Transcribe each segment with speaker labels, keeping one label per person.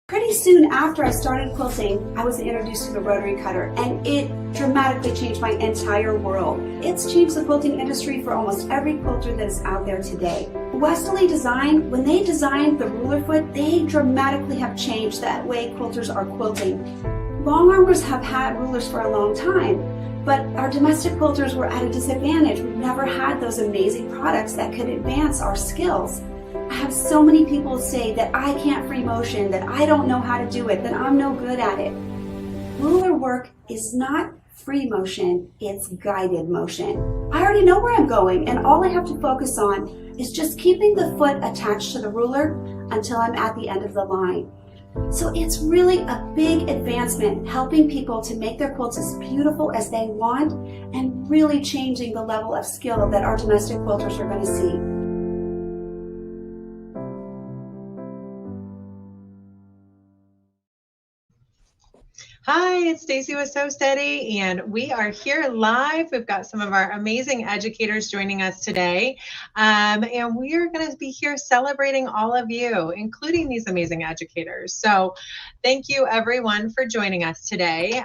Speaker 1: Pretty soon after I started quilting, I was introduced to the rotary cutter, and it dramatically changed my entire world. It's changed the quilting industry for almost every quilter that is out there today. Westalee Design, when they designed the ruler foot, they dramatically have changed that way quilters are quilting. Long armers have had rulers for a long time, but our domestic quilters were at a disadvantage. We've never had those amazing products that could advance our skills. I have so many people say that I can't free motion, that I don't know how to do it, that I'm no good at it. Ruler work is not free motion, it's guided motion. I already know where I'm going, and all I have to focus on is just keeping the foot attached to the ruler until I'm at the end of the line. So it's really a big advancement, helping people to make their quilts as beautiful as they want and really changing the level of skill that our domestic quilters are going to see.
Speaker 2: Hi, it's Stacy with Westalee, and we are here live. We've got some of our amazing educators joining us today, and we are going to be here celebrating all of you, including these amazing educators. So thank you, everyone, for joining us today.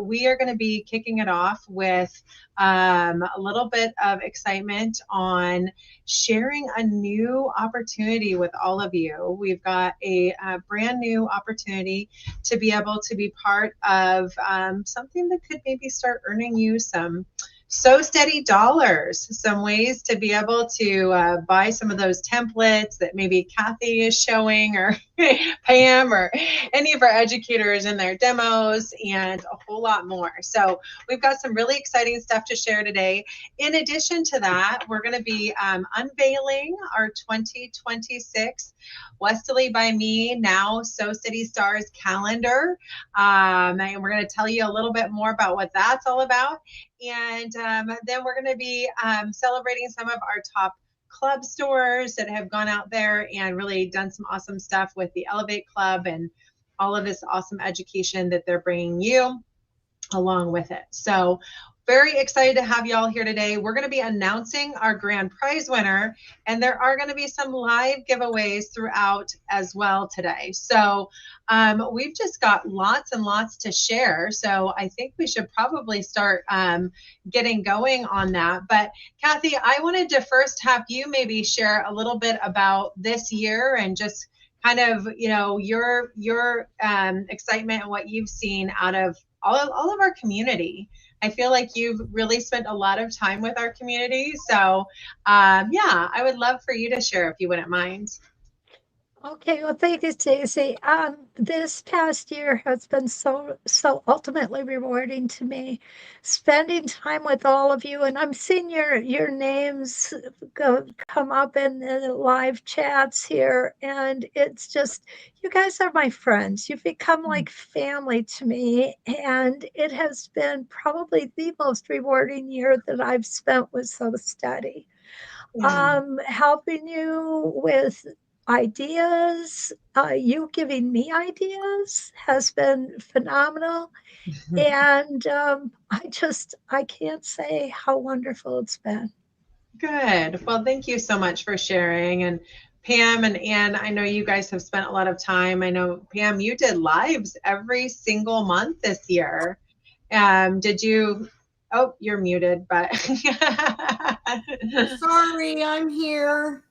Speaker 2: We are going to be kicking it off with a little bit of excitement on sharing a new opportunity with all of you. We've got a brand new opportunity to be able to be part of something that could maybe start earning you some So Steady dollars, some ways to be able to buy some of those templates that maybe Kathy is showing, or Pam, or any of our educators in their demos, and a whole lot more. So we've got some really exciting stuff to share today. In addition to that, we're going to be unveiling our 2026 Westalee by Me, now So Steady Stars calendar. And we're going to tell you a little bit more about what that's all about. And then we're going to be celebrating some of our top club stores that have gone out there and really done some awesome stuff with the Elevate Club and all of this awesome education that they're bringing you along with it. So very excited to have you all here today. We're going to be announcing our grand prize winner, and there are going to be some live giveaways throughout as well today. So we've just got lots and lots to share. So I think we should probably start getting going on that. But Kathy, I wanted to first have you maybe share a little bit about this year and just kind of, you know, your excitement and what you've seen out of all of our community. I feel like you've really spent a lot of time with our community. So yeah, I would love for you to share if you wouldn't mind.
Speaker 3: Okay, well, thank you, Stacy. This past year has been so ultimately rewarding to me. Spending time with all of you, and I'm seeing your names come up in the live chats here, and it's just, you guys are my friends. You've become like family to me, and it has been probably the most rewarding year that I've spent with So Steady. Helping you with ideas, you giving me ideas has been phenomenal. And I can't say how wonderful it's been.
Speaker 2: Good. Well, thank you so much for sharing. And Pam and Ann, I know you guys have spent a lot of time. I know, Pam, you did lives every single month this year. Did you? Oh, you're muted, but.
Speaker 4: Sorry, I'm here.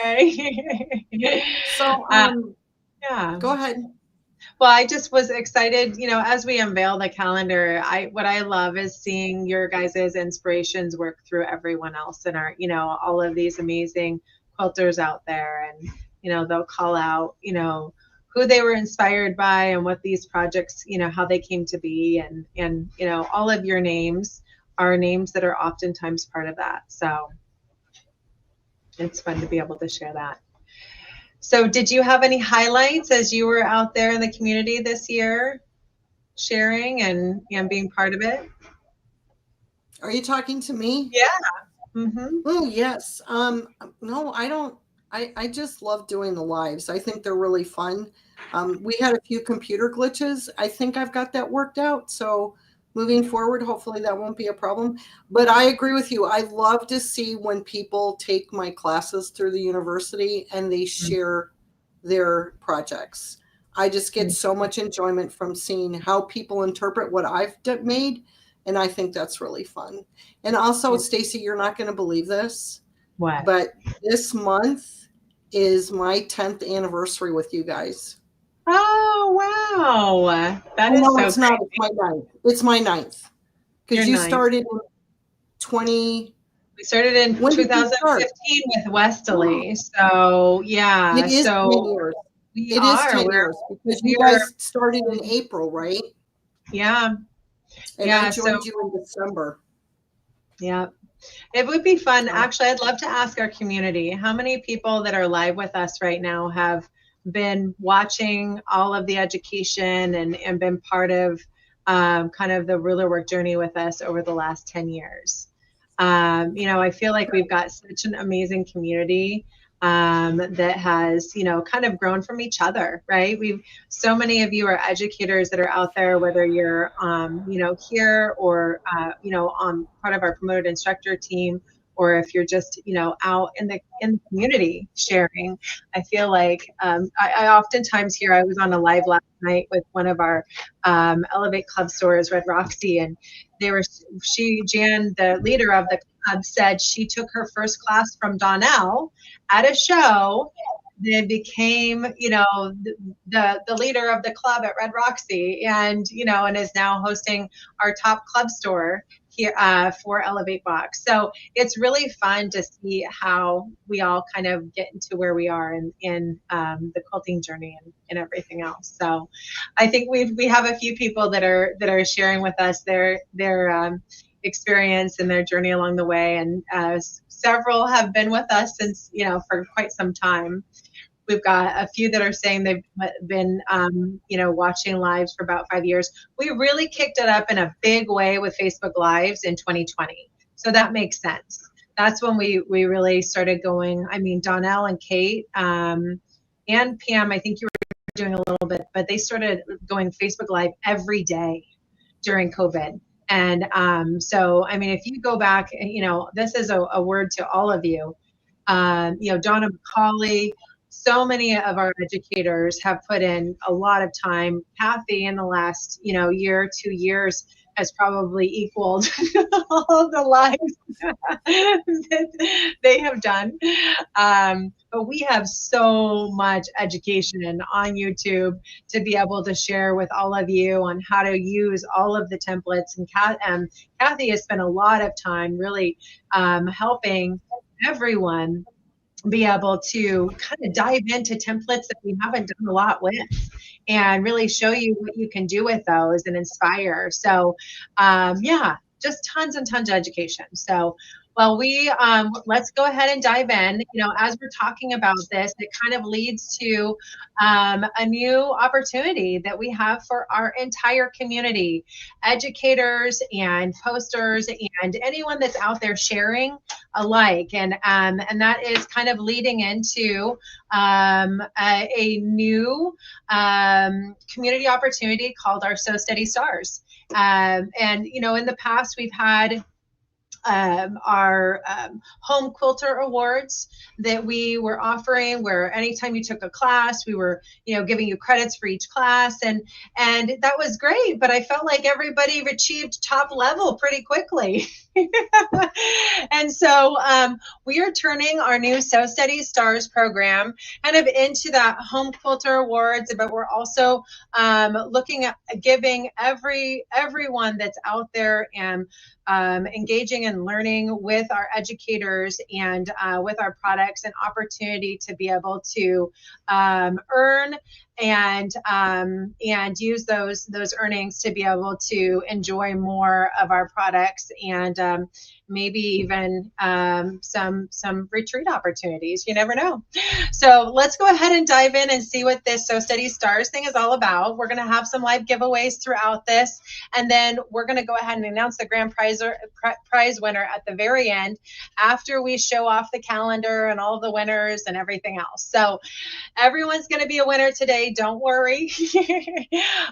Speaker 2: Okay.
Speaker 4: So,
Speaker 2: yeah.
Speaker 4: Go ahead.
Speaker 2: Well, I just was excited, you know, as we unveil the calendar, what I love is seeing your guys' inspirations work through everyone else and our, you know, all of these amazing quilters out there. And, you know, they'll call out, you know, who they were inspired by and what these projects, you know, how they came to be. And you know, all of your names are names that are oftentimes part of that. So it's fun to be able to share that. So did you have any highlights as you were out there in the community this year, sharing and being part of it?
Speaker 4: Are you talking to me?
Speaker 2: Yeah. Mm-hmm.
Speaker 4: Oh, yes. No, I don't. I just love doing the lives. I think they're really fun. We had a few computer glitches. I think I've got that worked out. So moving forward, hopefully that won't be a problem. But I agree with you. I love to see when people take my classes through the university and they share their projects. I just get so much enjoyment from seeing how people interpret what I've made. And I think that's really fun. And also, Stacy, you're not going to believe this,
Speaker 2: What?
Speaker 4: but this month is my 10th anniversary with you guys.
Speaker 2: Oh, wow. That is
Speaker 4: no,
Speaker 2: so
Speaker 4: it's not.
Speaker 2: great.
Speaker 4: It's my ninth. It's my ninth. Because
Speaker 2: Your
Speaker 4: you
Speaker 2: ninth.
Speaker 4: started in 20.
Speaker 2: We started in
Speaker 4: When did you start?
Speaker 2: 2015 with Westalee. So, yeah.
Speaker 4: It is 10
Speaker 2: So
Speaker 4: years.
Speaker 2: we
Speaker 4: It
Speaker 2: are.
Speaker 4: is 10
Speaker 2: We're,
Speaker 4: years because you
Speaker 2: we're,
Speaker 4: guys started in April, right?
Speaker 2: yeah.
Speaker 4: And
Speaker 2: Yeah.
Speaker 4: I
Speaker 2: So,
Speaker 4: joined you in December.
Speaker 2: yeah. It would be fun.
Speaker 4: So,
Speaker 2: Actually, I'd love to ask our community, how many people that are live with us right now have been watching all of the education and been part of kind of the ruler work journey with us over the last 10 years? You know, I feel like we've got such an amazing community that has, you know, kind of grown from each other, right? So many of you are educators that are out there, whether you're, you know, here or, you know, on part of our promoted instructor team, or if you're just, you know, out in the community sharing. I feel like I oftentimes hear, I was on a live last night with one of our Elevate Club stores, Red Roxy, and Jan, the leader of the club, said she took her first class from Donnell at a show, then became, you know, the leader of the club at Red Roxy, and, you know, and is now hosting our top club store here for Elevate Box. So it's really fun to see how we all kind of get into where we are in the quilting journey and everything else. So I think we have a few people that are sharing with us their experience and their journey along the way, and several have been with us since, you know, for quite some time. We've got a few that are saying they've been, you know, watching lives for about 5 years. We really kicked it up in a big way with Facebook Lives in 2020. So that makes sense. That's when we really started going. I mean, Donnell and Kate and Pam, I think you were doing a little bit, but they started going Facebook Live every day during COVID. And so, I mean, if you go back, you know, this is a word to all of you. You know, Donna McCauley, so many of our educators have put in a lot of time. Kathy, in the last, you know, year, 2 years, has probably equaled all the lives that they have done. But we have so much education on YouTube to be able to share with all of you on how to use all of the templates. And Kathy has spent a lot of time really helping everyone be able to kind of dive into templates that we haven't done a lot with, and really show you what you can do with those and inspire. So yeah, just tons and tons of education. So, well, let's go ahead and dive in. You know, as we're talking about this, it kind of leads to a new opportunity that we have for our entire community, educators and posters and anyone that's out there sharing alike. And that is kind of leading into a new community opportunity called our So Steady Stars. And, you know, in the past, we've had our home quilter awards that we were offering, where anytime you took a class, we were, you know, giving you credits for each class, and that was great. But I felt like everybody achieved top level pretty quickly. And so we are turning our new So Steady Stars program kind of into that home quilter awards, but we're also looking at giving everyone that's out there and engaging and learning with our educators and with our products an opportunity to be able to earn and use those earnings to be able to enjoy more of our products, and maybe even some retreat opportunities. You never know. So let's go ahead and dive in and see what this So Steady Stars thing is all about. We're going to have some live giveaways throughout this, and then we're going to go ahead and announce the grand prize winner at the very end, after we show off the calendar and all the winners and everything else. So everyone's going to be a winner today. Don't worry.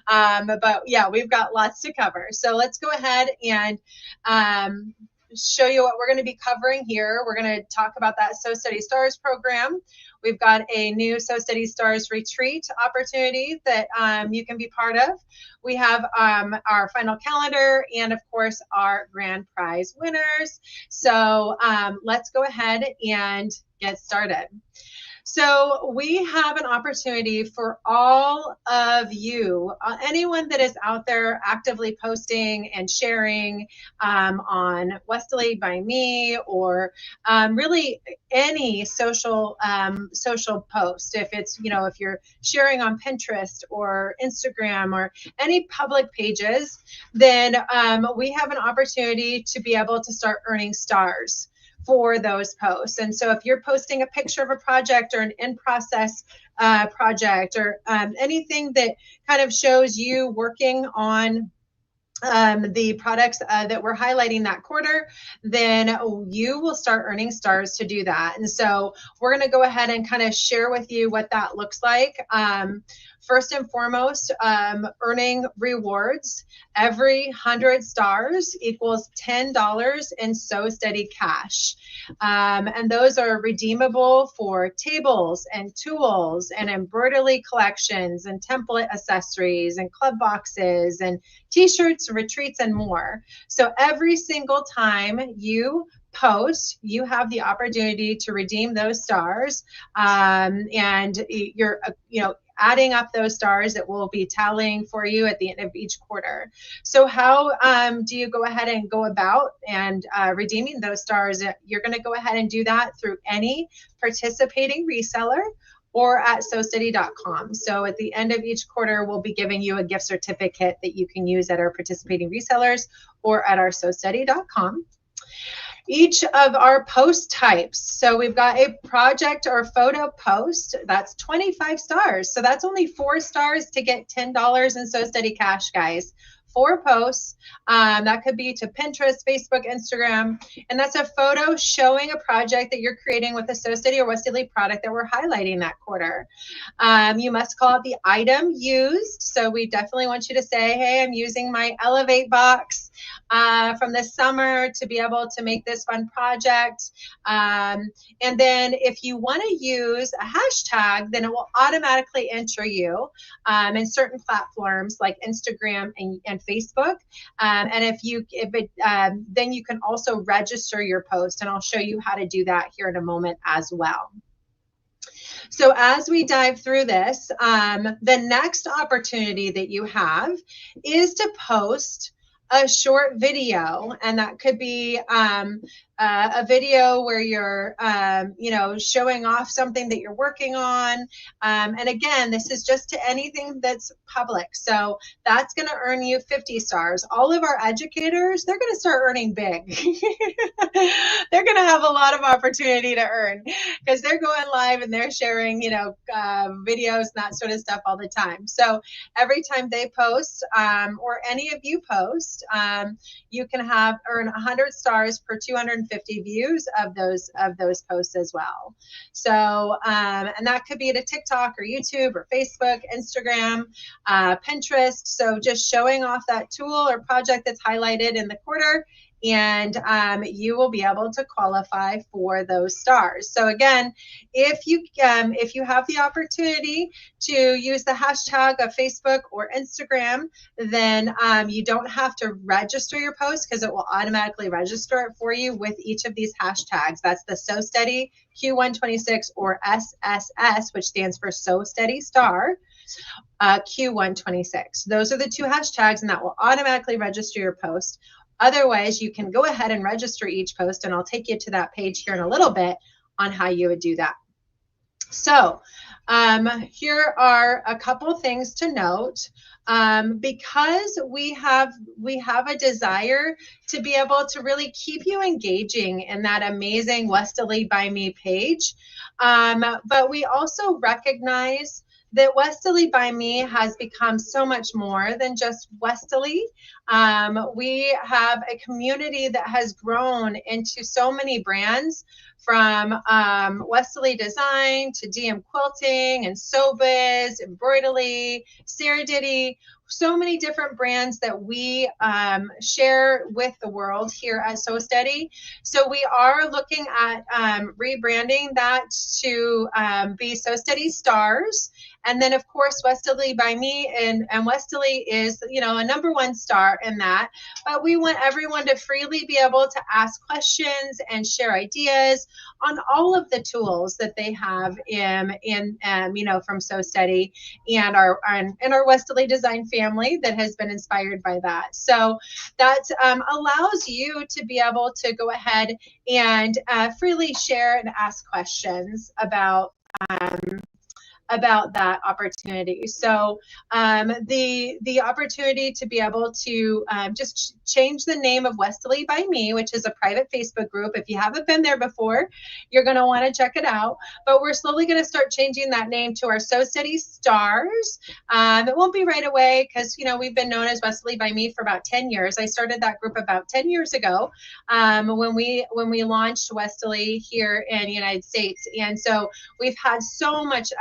Speaker 2: But yeah, we've got lots to cover. So let's go ahead and show you what we're going to be covering here. We're going to talk about that So Steady Stars program. We've got a new So Steady Stars retreat opportunity that you can be part of. We have our final calendar and, of course, our grand prize winners. So let's go ahead and get started. So we have an opportunity for all of you, anyone that is out there actively posting and sharing on Westalee by me, or really any social post. If it's, if you're sharing on Pinterest or Instagram or any public pages, then we have an opportunity to be able to start earning stars for those posts. And so if you're posting a picture of a project or an in-process project, or anything that kind of shows you working on the products that we're highlighting that quarter, then you will start earning stars to do that. And so we're going to go ahead and kind of share with you what that looks like. First and foremost, earning rewards. Every 100 stars equals $10 in So Steady cash. And those are redeemable for tables and tools and embroidery collections and template accessories and club boxes and t-shirts, retreats, and more. So every single time you post, you have the opportunity to redeem those stars, and you're adding up those stars that will be tallying for you at the end of each quarter. So how do you go ahead and go about and redeeming those stars? You're going to go ahead and do that through any participating reseller or at SoSteady.com. So at the end of each quarter, we'll be giving you a gift certificate that you can use at our participating resellers or at our SoSteady.com. Each of our post types. So we've got a project or photo post, that's 25 stars. So that's only 4 stars to get $10 in So Steady cash, guys. 4 posts. That could be to Pinterest, Facebook, Instagram. And that's a photo showing a project that you're creating with a So Steady or Westalee product that we're highlighting that quarter. You must call out the item used. So we definitely want you to say, hey, I'm using my Elevate box from this summer to be able to make this fun project. And then if you want to use a hashtag, then it will automatically enter you in certain platforms like Instagram and Facebook. And then you can also register your post, and I'll show you how to do that here in a moment as well. So as we dive through this, the next opportunity that you have is to post a short video, and that could be a video where you're showing off something that you're working on, and again, this is just to anything that's public, so that's going to earn you 50 stars. All of our educators, they're going to start earning big. They're going to have a lot of opportunity to earn because they're going live and they're sharing videos and that sort of stuff all the time. So every time they post, or any of you post, you can earn 100 stars per 250 views of those posts as well. So and that could be at a TikTok or YouTube or Facebook, Instagram, Pinterest. So just showing off that tool or project that's highlighted in the quarter, and you will be able to qualify for those stars. So again, if you have the opportunity to use the hashtag of Facebook or Instagram, then you don't have to register your post because it will automatically register it for you with each of these hashtags. That's the So Steady Q126 or SSS, which stands for So Steady Star. Q126. Those are the 2 hashtags, and that will automatically register your post. Otherwise, you can go ahead and register each post, and I'll take you to that page here in a little bit on how you would do that. So here are a couple things to note. Because we have a desire to be able to really keep you engaging in that amazing Westalee by Me page, but we also recognize that Westalee by Me has become so much more than just Westalee. We have a community that has grown into so many brands from Westalee Design to DM Quilting and Sobiz, Embroidery, Saradity, so many different brands that we share with the world here at Sew Steady. So we are looking at rebranding that to be Sew Steady Stars. And then, of course, Westalee by me, and Westalee is, you know, a #1 star in that. But we want everyone to freely be able to ask questions and share ideas on all of the tools that they have in you know, from Sew Steady and our Westalee Design family that has been inspired by that. So that allows you to be able to go ahead and freely share and ask questions about that opportunity. So the opportunity to be able to just change the name of Westalee by Me, which is a private Facebook group. If you haven't been there before, you're going to want to check it out. But we're slowly going to start changing that name to our Sew Steady Stars. It won't be right away because, you know, we've been known as Westalee by Me for about 10 years. I started that group about 10 years ago when we launched Westalee here in the United States. And so we've had so much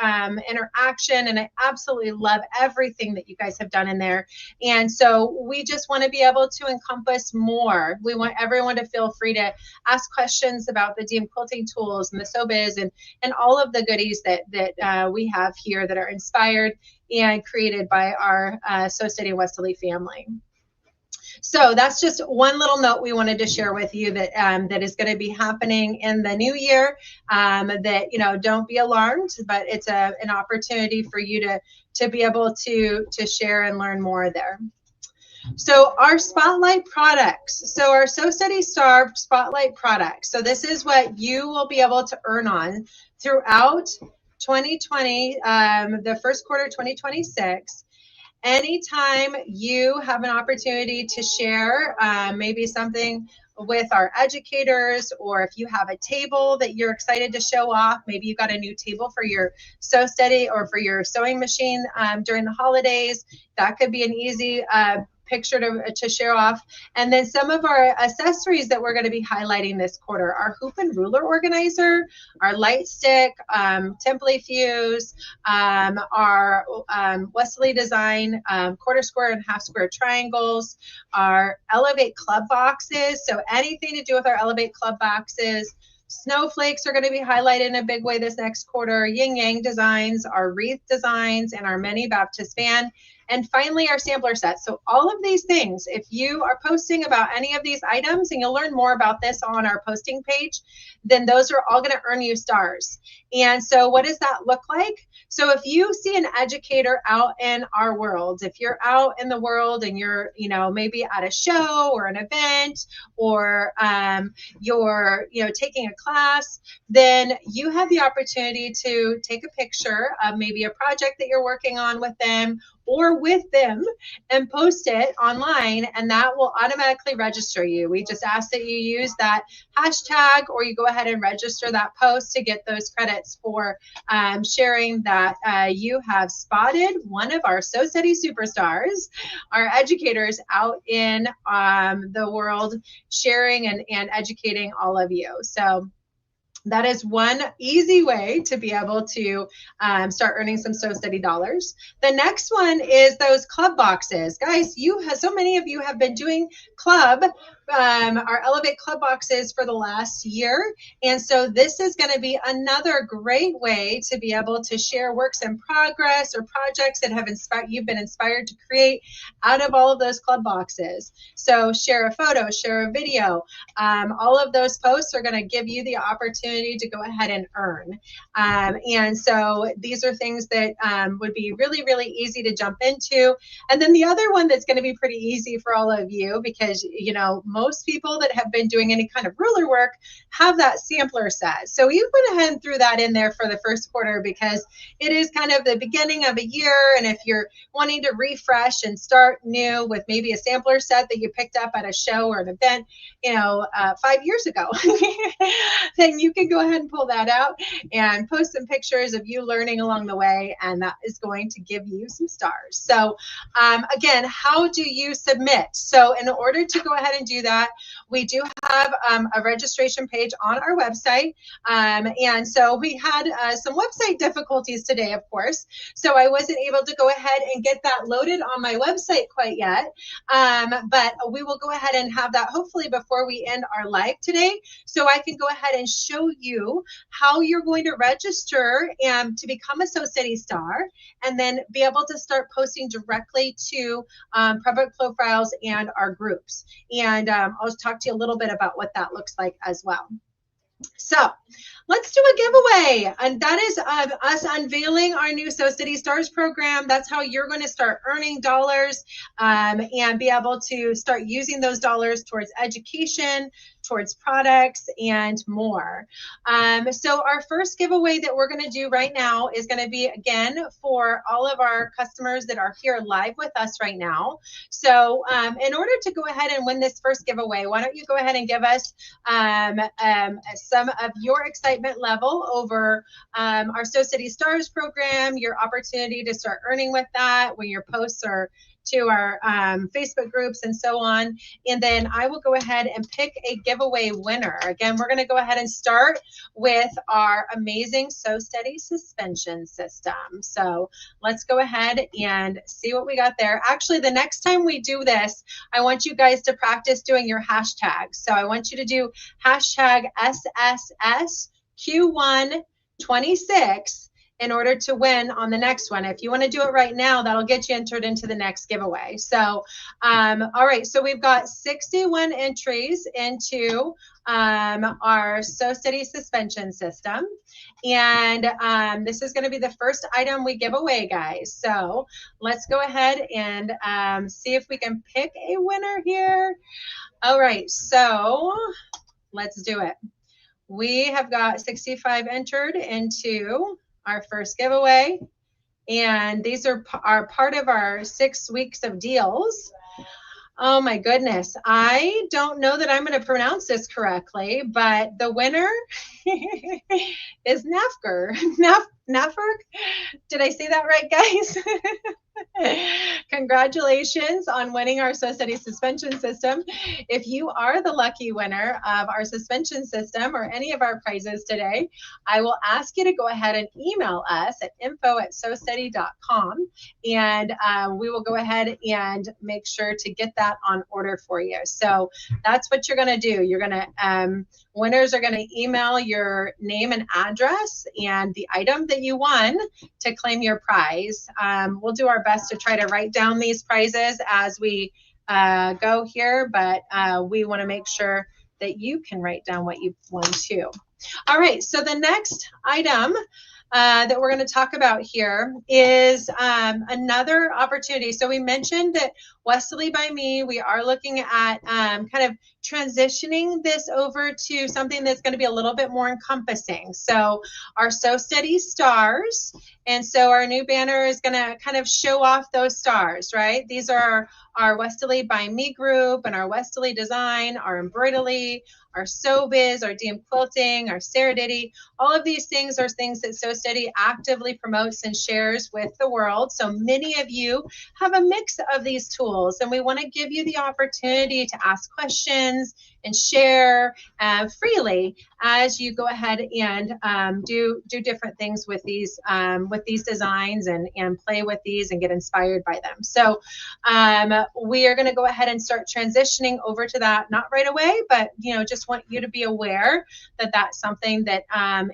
Speaker 2: interaction, and I absolutely love everything that you guys have done in there. And so we just want to be able to encompass more. We want everyone to feel free to ask questions about the DM quilting tools and the Sobiz and all of the goodies that we have here that are inspired and created by our Sew Steady Westalee family. So that's just one little note we wanted to share with you that that is going to be happening in the new year. That, you know, don't be alarmed, but it's an opportunity for you to be able to share and learn more there. So our spotlight products. So our Sew Steady Star spotlight products. So this is what you will be able to earn on throughout 2020, the first quarter 2026. Anytime you have an opportunity to share maybe something with our educators, or if you have a table that you're excited to show off, maybe you've got a new table for your Sew Steady or for your sewing machine during the holidays, that could be an easy picture to share off. And then some of our accessories that we're going to be highlighting this quarter: our hoop and ruler organizer, our light stick, template fuse, our Westalee Design quarter square and half square triangles, our Elevate club boxes. So anything to do with our Elevate club boxes. Snowflakes are going to be highlighted in a big way this next quarter. Yin Yang designs, our wreath designs, and our mini Baptist fan. And finally, our sampler set. So all of these things, if you are posting about any of these items, and you'll learn more about this on our posting page, then those are all going to earn you stars. And so what does that look like? So if you see an educator out in our world, if you're out in the world and you're, you know, maybe at a show or an event, or you're, you know, taking a class, then you have the opportunity to take a picture of maybe a project that you're working on with them or with them and post it online, and that will automatically register you. We just ask that you use that hashtag, or you go ahead and register that post to get those credits for sharing that you have spotted one of our Sew Steady superstars, our educators out in the world, sharing and educating all of you. So that is one easy way to be able to start earning some Sew Steady dollars. The next one is those club boxes. Guys, so many of you have been doing club, our Elevate club boxes for the last year. And so this is going to be another great way to be able to share works in progress or projects that have you've been inspired to create out of all of those club boxes. So share a photo, share a video. All of those posts are going to give you the opportunity to go ahead and earn. And so these are things that would be really, really easy to jump into. And then the other one that's going to be pretty easy for all of you, because, you know, most people that have been doing any kind of ruler work have that sampler set. So you went ahead and threw that in there for the first quarter because it is kind of the beginning of a year. And if you're wanting to refresh and start new with maybe a sampler set that you picked up at a show or an event, you know, 5 years ago, then you can go ahead and pull that out and post some pictures of you learning along the way, and that is going to give you some stars. So again, how do you submit? So in order to go ahead and do do that, we do have a registration page on our website. And so we had some website difficulties today, of course. So I wasn't able to go ahead and get that loaded on my website quite yet. But we will go ahead and have that hopefully before we end our live today. So I can go ahead and show you how you're going to register and to become a SoSteady Star, and then be able to start posting directly to public profiles and our groups. And I'll talk to you a little bit about what that looks like as well. So let's do a giveaway, and that is us unveiling our new SoSteady Stars program. That's how you're going to start earning dollars and be able to start using those dollars towards education, towards products, and more. So our first giveaway that we're going to do right now is going to be, again, for all of our customers that are here live with us right now. So in order to go ahead and win this first giveaway, why don't you go ahead and give us some of your excitement level over our SoSteady Stars program, your opportunity to start earning with that when your posts are to our Facebook groups and so on. And then I will go ahead and pick a giveaway winner. Again, we're going to go ahead and start with our amazing SoSteady suspension system. So let's go ahead and see what we got there. Actually, the next time we do this, I want you guys to practice doing your hashtags. So I want you to do hashtag SSSQ126 in order to win on the next one. If you want to do it right now, that'll get you entered into the next giveaway. So, all right, so we've got 61 entries into our SoSteady suspension system. And this is going to be the first item we give away, guys. So let's go ahead and see if we can pick a winner here. All right, so let's do it. We have got 65 entered into our first giveaway, and these are part of our 6 weeks of deals. Oh my goodness, I don't know that I'm going to pronounce this correctly, but the winner is Nafker. Naffer? Did I say that right, guys? Congratulations on winning our SoSteady suspension system. If you are the lucky winner of our suspension system or any of our prizes today, I will ask you to go ahead and email us at info@sosteady.com, and we will go ahead and make sure to get that on order for you. So that's what you're going to do. You're going to winners are going to email your name and address and the item that you won to claim your prize. We'll do our best to try to write down these prizes as we go here, but we want to make sure that you can write down what you won too. All right, so the next item that we're going to talk about here is another opportunity. So we mentioned that Westalee by Me, we are looking at kind of transitioning this over to something that's going to be a little bit more encompassing. So our SoSteady Stars, and so our new banner is going to kind of show off those stars, right? These are our Westalee by Me group and our Westalee design, our embroidery, our SoBiz, our DM quilting, our Serenity. All of these things are things that SoSteady actively promotes and shares with the world. So many of you have a mix of these tools, and we want to give you the opportunity to ask questions and share freely as you go ahead and do different things with these designs and play with these and get inspired by them. So we are going to go ahead and start transitioning over to that, not right away, but just want you to be aware that that's something that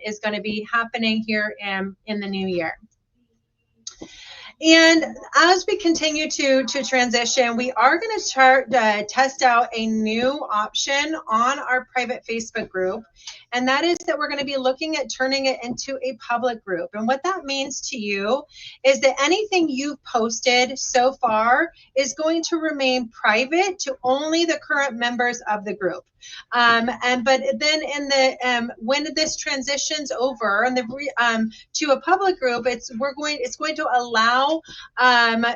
Speaker 2: is going to be happening here in the new year. And as we continue to transition, we are going to start test out a new option on our private Facebook group. And that is that we're going to be looking at turning it into a public group. And what that means to you is that anything you've posted so far is going to remain private to only the current members of the group. But then in the when this transitions over and to a public group, it's going to allow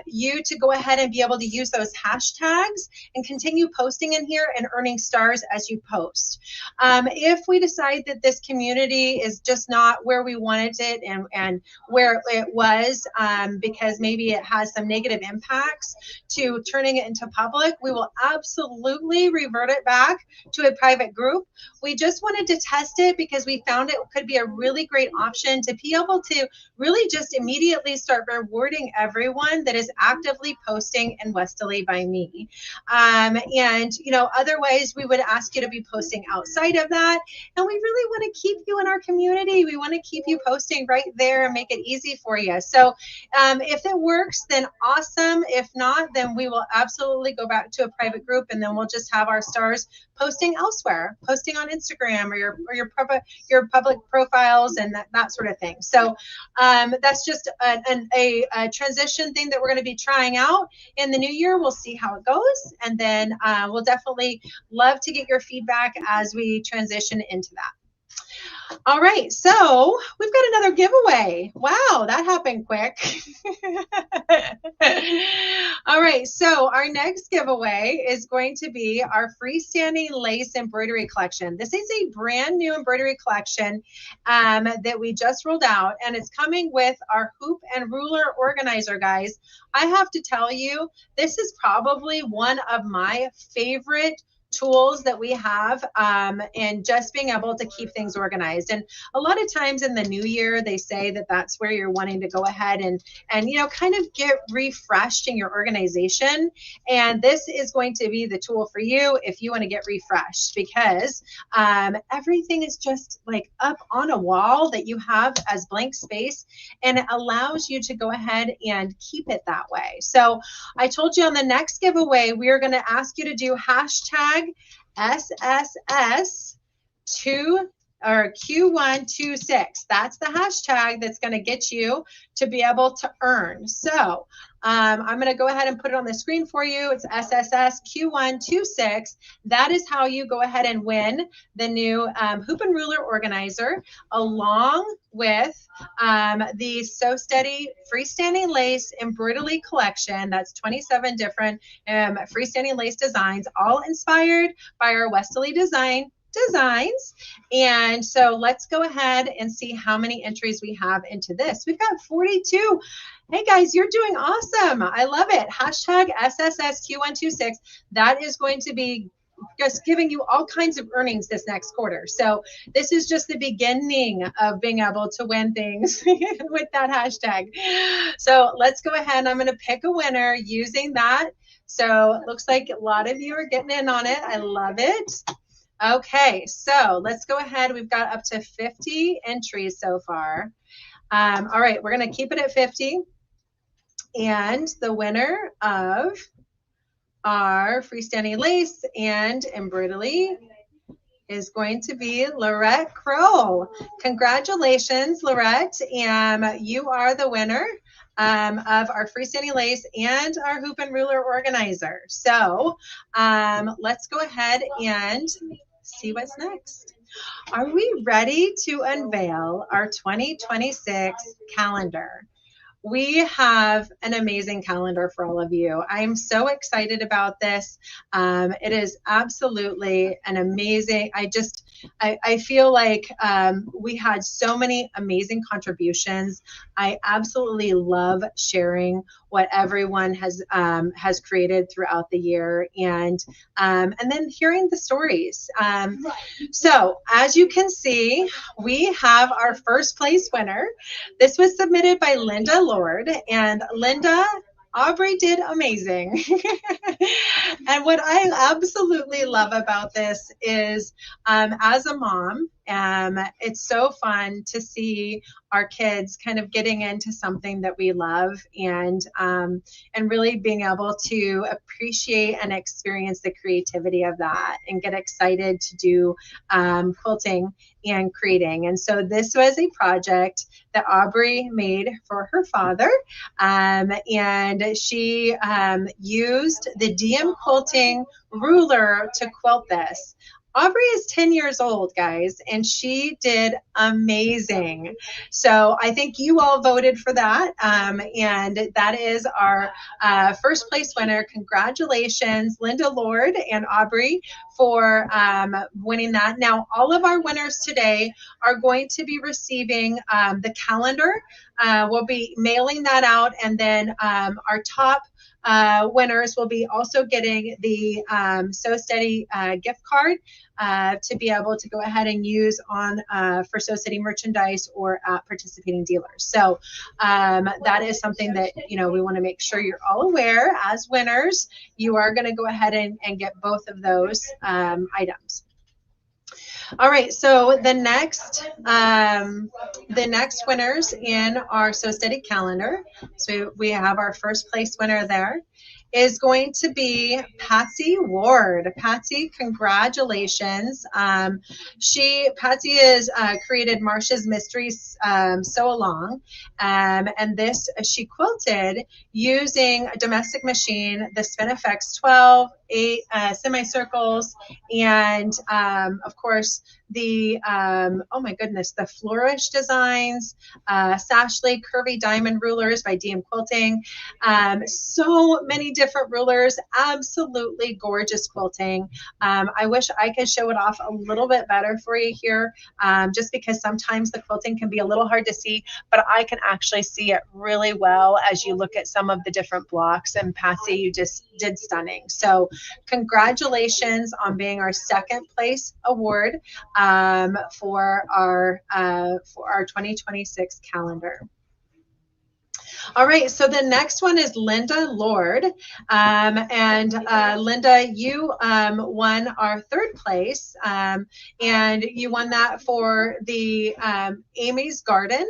Speaker 2: you to go ahead and be able to use those hashtags and continue posting in here and earning stars as you post. If we decide that this community is just not where we wanted it and where it was, because maybe it has some negative impacts to turning it into public, we will absolutely revert it back to a private group. We just wanted to test it because we found it could be a really great option to be able to really just immediately start rewarding everyone that is actively posting in Westalee by me. And otherwise we would ask you to be posting outside of that. And we really want to keep you in our community. We want to keep you posting right there and make it easy for you. So if it works, then awesome. If not, then we will absolutely go back to a private group, and then we'll just have our stars posting elsewhere, posting on Instagram or your public profiles and that sort of thing. So that's just a transition thing that we're going to be trying out in the new year. We'll see how it goes, and then we'll definitely love to get your feedback as we transition into that. All right, so we've got another giveaway. Wow, that happened quick. All right, so our next giveaway is going to be our freestanding lace embroidery collection. This is a brand new embroidery collection that we just rolled out, and it's coming with our hoop and ruler organizer, guys. I have to tell you, this is probably one of my favorite tools that we have and just being able to keep things organized. And a lot of times in the new year, they say that that's where you're wanting to go ahead and kind of get refreshed in your organization. And this is going to be the tool for you if you want to get refreshed, because everything is just like up on a wall that you have as blank space, and it allows you to go ahead and keep it that way. So I told you on the next giveaway, we are going to ask you to do hashtag SSS2 or Q126. That's the hashtag that's going to get you to be able to earn. So I'm going to go ahead and put it on the screen for you. It's SSSQ126. That is how you go ahead and win the new hoop and ruler organizer, along with the So Steady freestanding lace embroidery collection. That's 27 different freestanding lace designs, all inspired by our Westalee designs. And so let's go ahead and see how many entries we have into this. We've got 42. Hey guys, you're doing awesome. I love it. Hashtag SSSQ126. That is going to be just giving you all kinds of earnings this next quarter. So this is just the beginning of being able to win things with that hashtag. So let's go ahead. I'm going to pick a winner using that. So it looks like a lot of you are getting in on it. I love it. Okay, so let's go ahead. We've got up to 50 entries so far. All right, we're going to keep it at 50. And the winner of our freestanding lace and embroidery is going to be Lorette Kroll. Congratulations, Lorette. You are the winner of our freestanding lace and our hoop and ruler organizer. So let's go ahead and see what's next. Are we ready to unveil our 2026 calendar? We have an amazing calendar for all of you. I'm so excited about this. It is absolutely an amazing, I feel like we had so many amazing contributions. I absolutely love sharing what everyone has created throughout the year, and then hearing the stories. So as you can see, we have our first place winner. This was submitted by Linda Lord, and Linda, Aubrey did amazing. And what I absolutely love about this is, as a mom, it's so fun to see our kids kind of getting into something that we love, and really being able to appreciate and experience the creativity of that and get excited to do quilting and creating. And so this was a project that Aubrey made for her father, and she used the DM quilting ruler to quilt this. Aubrey is 10 years old, guys, and she did amazing. So I think you all voted for that. And that is our first place winner. Congratulations, Linda Lord and Aubrey, for winning that. Now, all of our winners today are going to be receiving the calendar. We'll be mailing that out, and then our top winners will be also getting the So Steady gift card to be able to go ahead and use on for So Steady merchandise or at participating dealers. So that is something that, you know, we want to make sure you're all aware. As winners, you are going to go ahead and get both of those items. All right, so the next winners in our So Steady calendar, so we have our first place winner there, is going to be Patsy Ward. Patsy, congratulations. Patsy has created Marsha's Mysteries Sew Along, and this she quilted using a domestic machine, the Spinifex 12, 8 semicircles, and of course the oh my goodness, the flourish designs, Sashley curvy diamond rulers by DM Quilting, so many different rulers, absolutely gorgeous quilting. I wish I could show it off a little bit better for you here, just because sometimes the quilting can be a little hard to see, but I can actually see it really well as you look at some of the different blocks. And Patsy, you just did stunning. So congratulations on being our second place award for our 2026 calendar. All right, so the next one is Linda Lord. And Linda, you won our third place, and you won that for the Amy's Garden,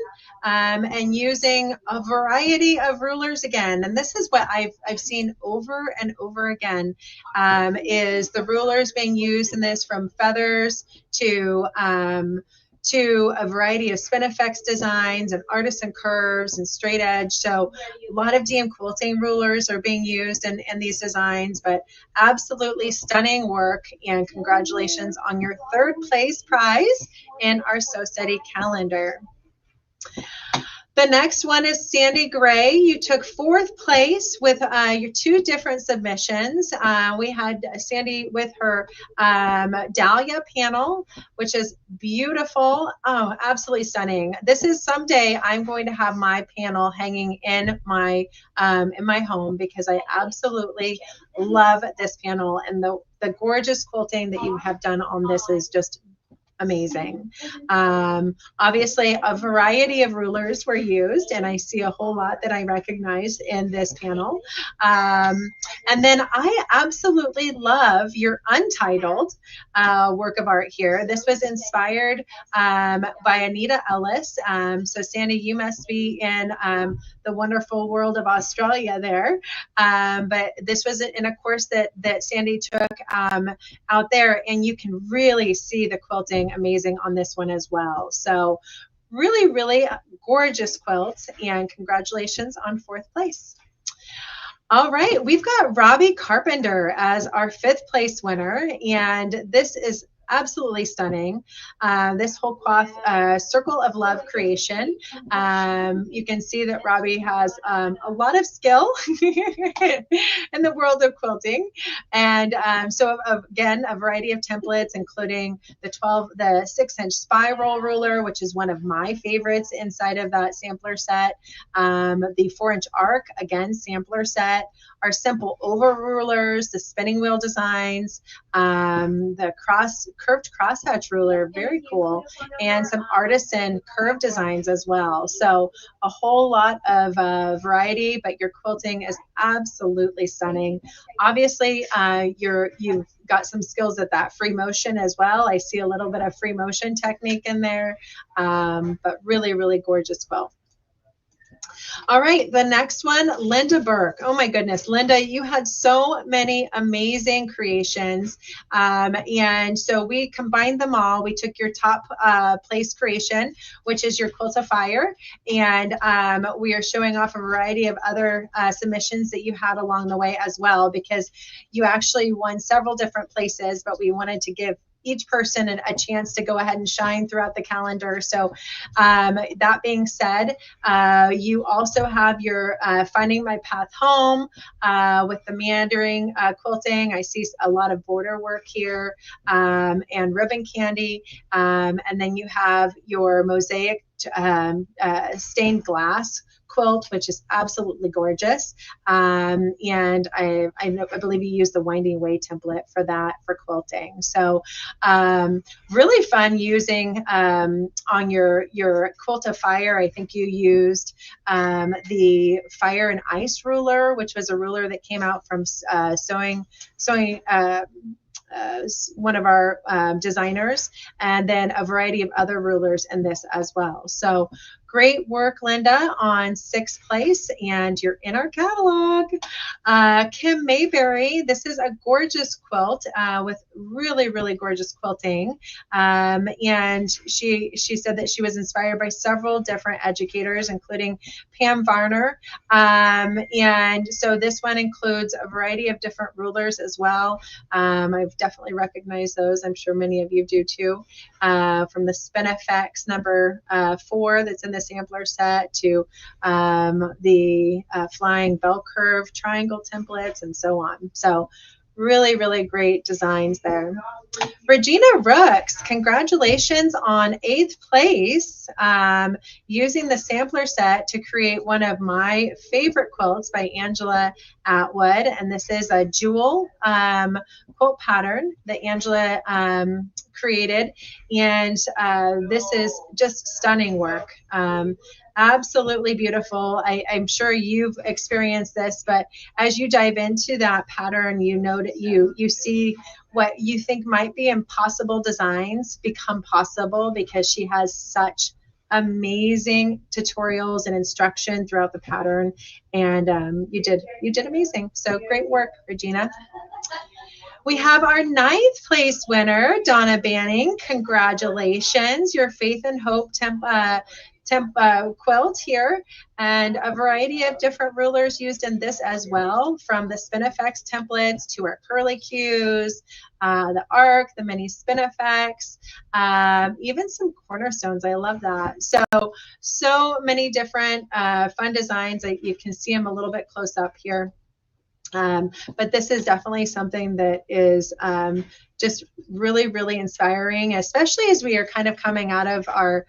Speaker 2: and using a variety of rulers again. And this is what I've seen over and over again, is the rulers being used in this, from feathers to a variety of Spinifex designs and artisan curves and straight edge. So a lot of DM Quilting rulers are being used in these designs, but absolutely stunning work, and congratulations on your third place prize in our So Steady calendar. The next one is Sandy Gray. You took fourth place with your two different submissions. We had Sandy with her Dahlia panel, which is beautiful. Oh, absolutely stunning. This is someday I'm going to have my panel hanging in my home, because I absolutely love this panel, and the gorgeous quilting that you have done on this is just amazing. Obviously, a variety of rulers were used, and I see a whole lot that I recognize in this panel. And then I absolutely love your untitled work of art here. This was inspired by Anita Ellis. So Sandy, you must be in the wonderful world of Australia there. But this was in a course that Sandy took out there, and you can really see the quilting amazing on this one as well. So really, really gorgeous quilts, and congratulations on fourth place. All right, we've got Robbie Carpenter as our fifth place winner, and this is absolutely stunning. This whole cloth circle of love creation. You can see that Robbie has a lot of skill in the world of quilting, and so again, a variety of templates, including the 6-inch spiral ruler, which is one of my favorites inside of that sampler set. The 4-inch arc, again, sampler set. Our simple over rulers, the spinning wheel designs, the curved crosshatch ruler, very cool, and some artisan curve designs as well. So a whole lot of variety, but your quilting is absolutely stunning. Obviously, you've got some skills at that free motion as well. I see a little bit of free motion technique in there, but really, really gorgeous quilt. All right, the next one, Linda Burke. Oh my goodness, Linda, you had so many amazing creations. And so we combined them all. We took your top place creation, which is your Quilt of Fire. And we are showing off a variety of other submissions that you had along the way as well, because you actually won several different places, but we wanted to give each person a chance to go ahead and shine throughout the calendar. So that being said, you also have your Finding My Path Home with the meandering quilting. I see a lot of border work here, and ribbon candy. And then you have your mosaic stained glass quilt, which is absolutely gorgeous. And I believe you use the Winding Way template for that for quilting. So really fun using on your quilt of fire. I think you used the Fire and Ice ruler, which was a ruler that came out from sewing one of our designers, and then a variety of other rulers in this as well. So great work, Linda, on 6th place, and you're in our catalog. Kim Mayberry, this is a gorgeous quilt with really, really gorgeous quilting. And she said that she was inspired by several different educators, including Pam Varner. And so this one includes a variety of different rulers as well. I've definitely recognized those. I'm sure many of you do too. From the Spinifex number 4 that's in the sampler set to the flying bell curve triangle templates and so on. So really, really great designs there. Regina Rooks, congratulations on 8th place, using the sampler set to create one of my favorite quilts by Angela Atwood. And this is a jewel quilt pattern that Angela created. And this is just stunning work. Absolutely beautiful. I'm sure you've experienced this, but as you dive into that pattern, you know that you see what you think might be impossible designs become possible because she has such amazing tutorials and instruction throughout the pattern, and you did amazing. So great work, Regina. We have our 9th place winner, Donna Banning. Congratulations, your Faith and Hope quilt here, and a variety of different rulers used in this as well, from the Spinifex templates to our curlicues, the arc, the mini Spinifex, even some cornerstones. I love that. So many different fun designs. You can see them a little bit close up here. But this is definitely something that is just really, really inspiring, especially as we are kind of coming out of our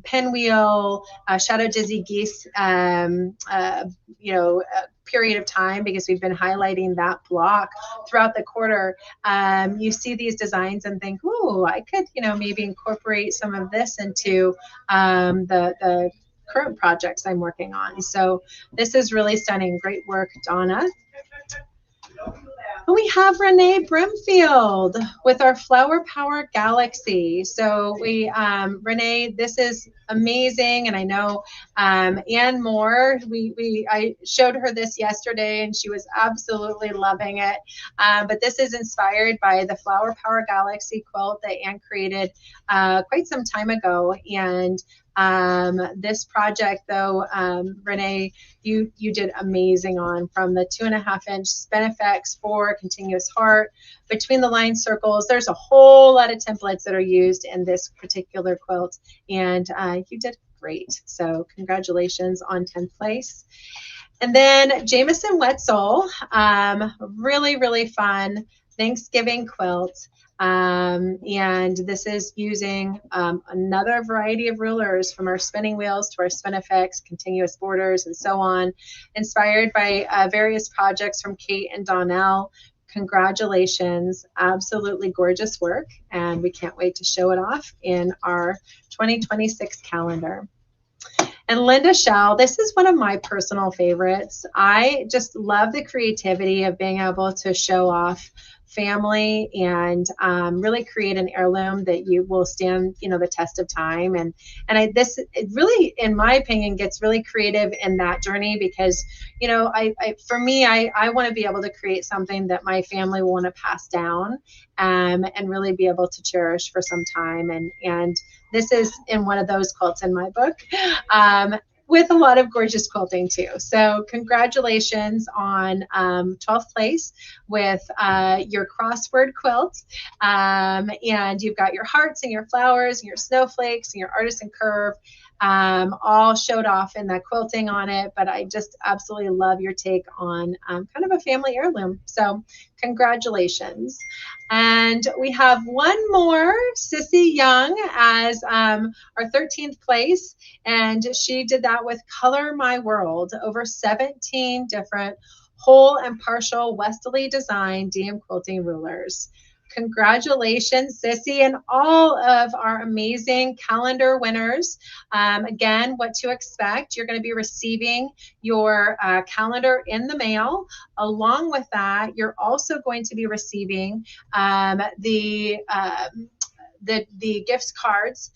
Speaker 2: pinwheel, Shadow Dizzy Geese, period of time, because we've been highlighting that block throughout the quarter. You see these designs and think, ooh, I could, maybe incorporate some of this into the current projects I'm working on. So this is really stunning. Great work, Donna. We have Renee Brimfield with our Flower Power Galaxy. So Renee, this is amazing, and I know Ann Moore, I showed her this yesterday, and she was absolutely loving it. But this is inspired by the Flower Power Galaxy quilt that Ann created quite some time ago, and this project, though, Renee, you did amazing on, from the 2.5-inch Spinifex 4 continuous heart, between the line circles. There's a whole lot of templates that are used in this particular quilt, and you did great. So congratulations on 10th place. And then Jameson Wetzel, really, really fun Thanksgiving quilt. And this is using another variety of rulers, from our spinning wheels to our Spinifex, continuous borders, and so on, inspired by various projects from Kate and Donnell. Congratulations, absolutely gorgeous work, and we can't wait to show it off in our 2026 calendar. And Linda Shell, this is one of my personal favorites. I just love the creativity of being able to show off family and really create an heirloom that you will stand, the test of time. And it really, in my opinion, gets really creative in that journey, because, for me, I want to be able to create something that my family will want to pass down, and really be able to cherish for some time. And this is in one of those quilts in my book. with a lot of gorgeous quilting too. So congratulations on 12th place with your crossword quilt. And you've got your hearts and your flowers and your snowflakes and your artisan curve all showed off in the quilting on it. But I just absolutely love your take on kind of a family heirloom. So congratulations. And we have one more, Sissy Young, as our 13th place. And she did that with Color My World, over 17 different whole and partial Westalee design DM quilting rulers. Congratulations, Sissy, and all of our amazing calendar winners. Again, what to expect. You're going to be receiving your calendar in the mail. Along with that, you're also going to be receiving the gift cards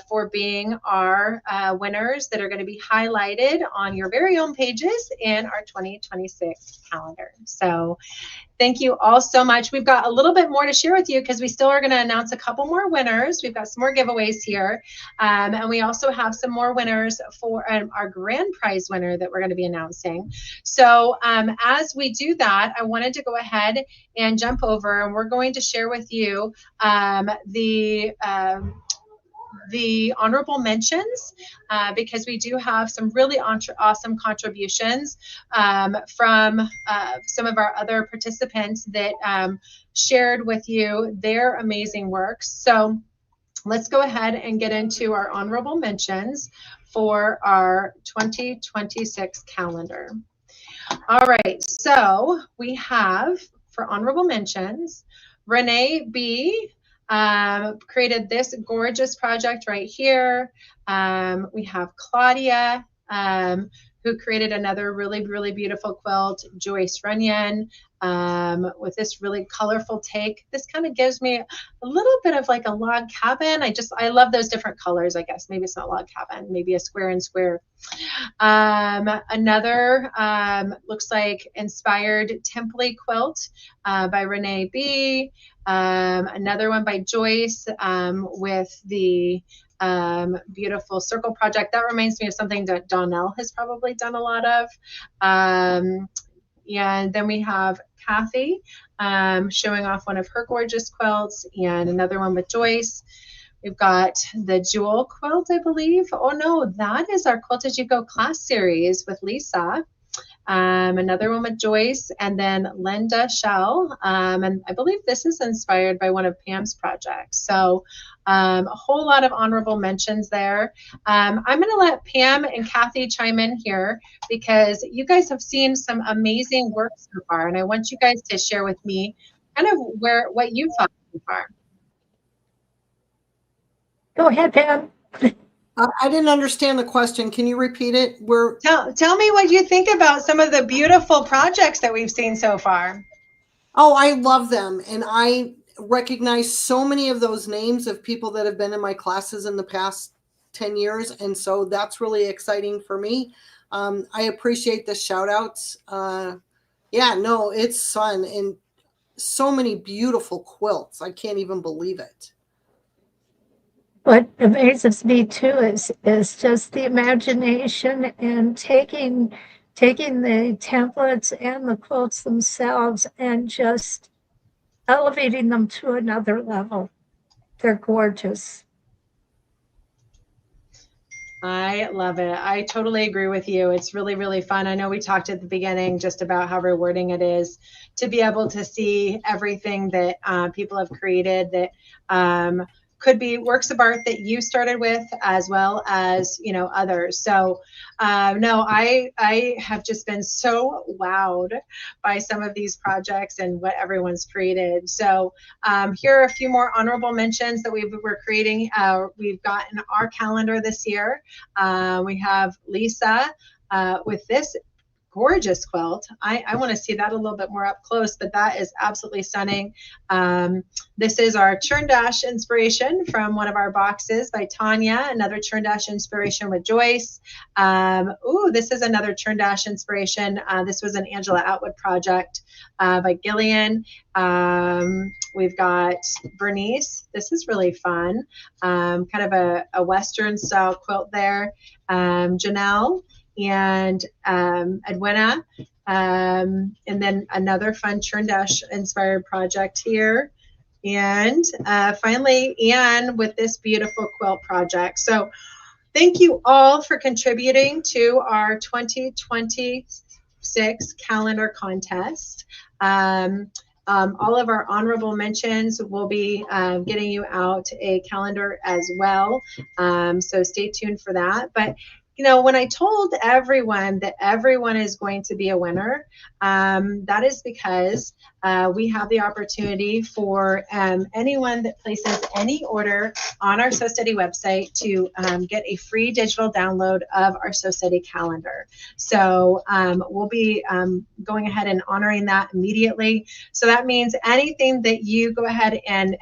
Speaker 2: for being our winners that are going to be highlighted on your very own pages in our 2026 calendar. So thank you all so much. We've got a little bit more to share with you because we still are going to announce a couple more winners. We've got some more giveaways here. And we also have some more winners for our grand prize winner that we're going to be announcing. So as we do that, I wanted to go ahead and jump over, and we're going to share with you the honorable mentions because we do have some really awesome contributions from some of our other participants that shared with you their amazing works. So let's go ahead and get into our honorable mentions for our 2026 calendar. All right, so we have for honorable mentions, Renee B. Created this gorgeous project right here. We have Claudia, who created another really, really beautiful quilt. Joyce Runyon, with this really colorful take. This kind of gives me a little bit of like a log cabin. I love those different colors, I guess. Maybe it's not log cabin, maybe a square and square. Another looks like inspired template quilt by Renee B. Another one by Joyce with the beautiful circle project. That reminds me of something that Donnell has probably done a lot of. And then we have Kathy showing off one of her gorgeous quilts, and another one with Joyce. We've got the Jewel quilt, I believe. Oh no, that is our Quilt As You Go class series with Lisa. Another one with Joyce, and then Linda Shell. And I believe this is inspired by one of Pam's projects. So a whole lot of honorable mentions there. I'm going to let Pam and Kathy chime in here because you guys have seen some amazing work so far, and I want you guys to share with me kind of what you thought so far.
Speaker 3: Go ahead, Pam.
Speaker 4: I didn't understand the question. Can you repeat it?
Speaker 2: Tell me what you think about some of the beautiful projects that we've seen so far.
Speaker 4: Oh, I love them. And I recognize so many of those names of people that have been in my classes in the past 10 years. And so that's really exciting for me. I appreciate the shout outs. Yeah, no, it's fun. And so many beautiful quilts. I can't even believe it.
Speaker 3: What amazes me too is just the imagination and taking the templates and the quilts themselves and just elevating them to another level. They're gorgeous.
Speaker 2: I love it. I totally agree with you. It's really, really fun. I know we talked at the beginning just about how rewarding it is to be able to see everything that people have created that could be works of art that you started with as well as, others. So no, I have just been so wowed by some of these projects and what everyone's created. So here are a few more honorable mentions that we're creating. We've got in our calendar this year. We have Lisa with this gorgeous quilt. I want to see that a little bit more up close, but that is absolutely stunning. This is our Churn Dash inspiration from one of our boxes by Tanya, another Churn Dash inspiration with Joyce. This is another Churn Dash inspiration. This was an Angela Atwood project by Gillian. We've got Bernice. This is really fun. Kind of a Western style quilt there. Janelle and Edwina. And then another fun Churn Dash inspired project here. And finally, Anne with this beautiful quilt project. So thank you all for contributing to our 2026 calendar contest. All of our honorable mentions will be getting you out a calendar as well. So stay tuned for that. But you know, when I told everyone that everyone is going to be a winner, that is because we have the opportunity for anyone that places any order on our Sew Steady website to get a free digital download of our Sew Steady calendar. So we'll be going ahead and honoring that immediately. So that means anything that you go ahead and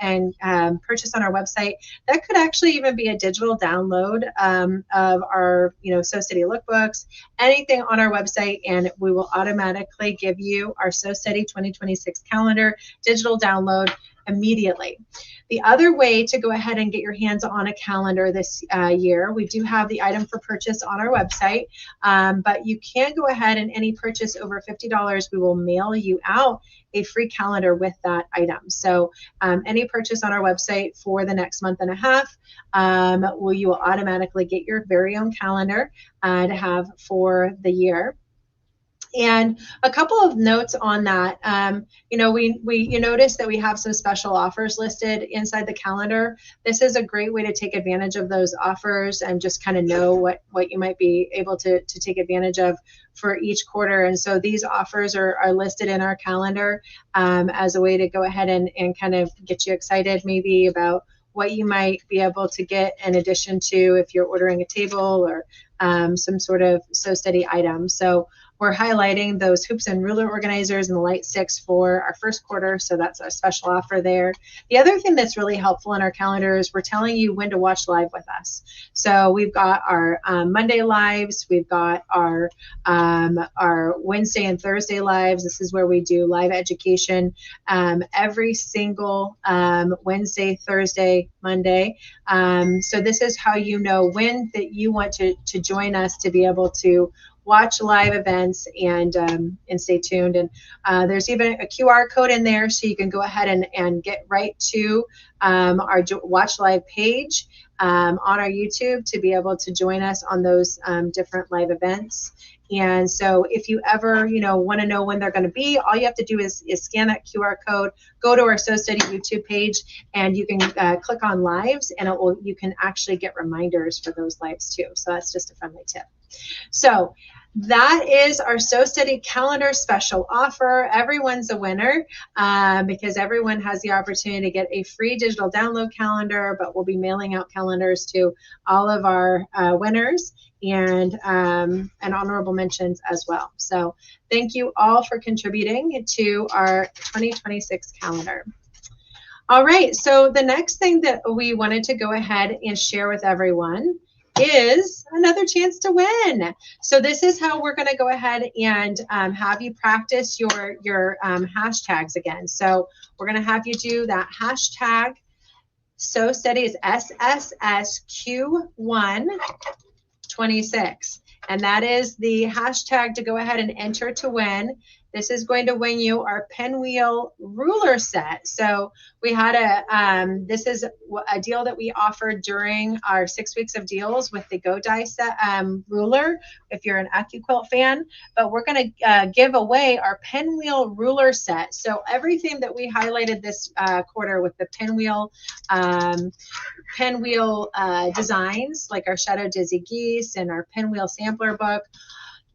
Speaker 2: purchase on our website, that could actually even be a digital download of our Sew Steady lookbooks, anything on our website, and we will automatically give you our Sew Steady 2026 calendar digital download immediately. The other way to go ahead and get your hands on a calendar this year, we do have the item for purchase on our website, but you can go ahead and any purchase over $50, we will mail you out a free calendar with that item. So any purchase on our website for the next month and a half, you will automatically get your very own calendar to have for the year. And a couple of notes on that, you notice that we have some special offers listed inside the calendar. This is a great way to take advantage of those offers and just kind of know what you might be able to take advantage of for each quarter. And so these offers are listed in our calendar as a way to go ahead and kind of get you excited maybe about what you might be able to get in addition to if you're ordering a table or some sort of Sew Steady item. So we're highlighting those hoops and ruler organizers and the light sticks for our first quarter, so that's our special offer there. The other thing that's really helpful in our calendar is we're telling you when to watch live with us. So we've got our Monday lives, we've got our Wednesday and Thursday lives. This is where we do live education every single Wednesday, Thursday, Monday. So this is how you know when that you want to join us to be able to watch live events and stay tuned. And there's even a QR code in there so you can go ahead and get right to our watch live page on our YouTube to be able to join us on those different live events. And so if you ever, want to know when they're going to be, all you have to do is scan that QR code, go to our Sew Steady YouTube page, and you can click on lives, and you can actually get reminders for those lives too. So that's just a friendly tip. So that is our Sew Steady calendar special offer. Everyone's a winner because everyone has the opportunity to get a free digital download calendar, but we'll be mailing out calendars to all of our winners and honorable mentions as well. So thank you all for contributing to our 2026 calendar. All right, so the next thing that we wanted to go ahead and share with everyone is another chance to win. So this is how we're going to go ahead and have you practice your hashtags again. So we're going to have you do that hashtag Sew Steady is SSSQ126. And that is the hashtag to go ahead and enter to win. This is going to win you our pinwheel ruler set. So we had this is a deal that we offered during our 6 weeks of deals with the Go Die set ruler, if you're an AccuQuilt fan. But we're going to give away our pinwheel ruler set. So everything that we highlighted this quarter with the pinwheel designs, like our Shadow Dizzy Geese and our pinwheel sampler book,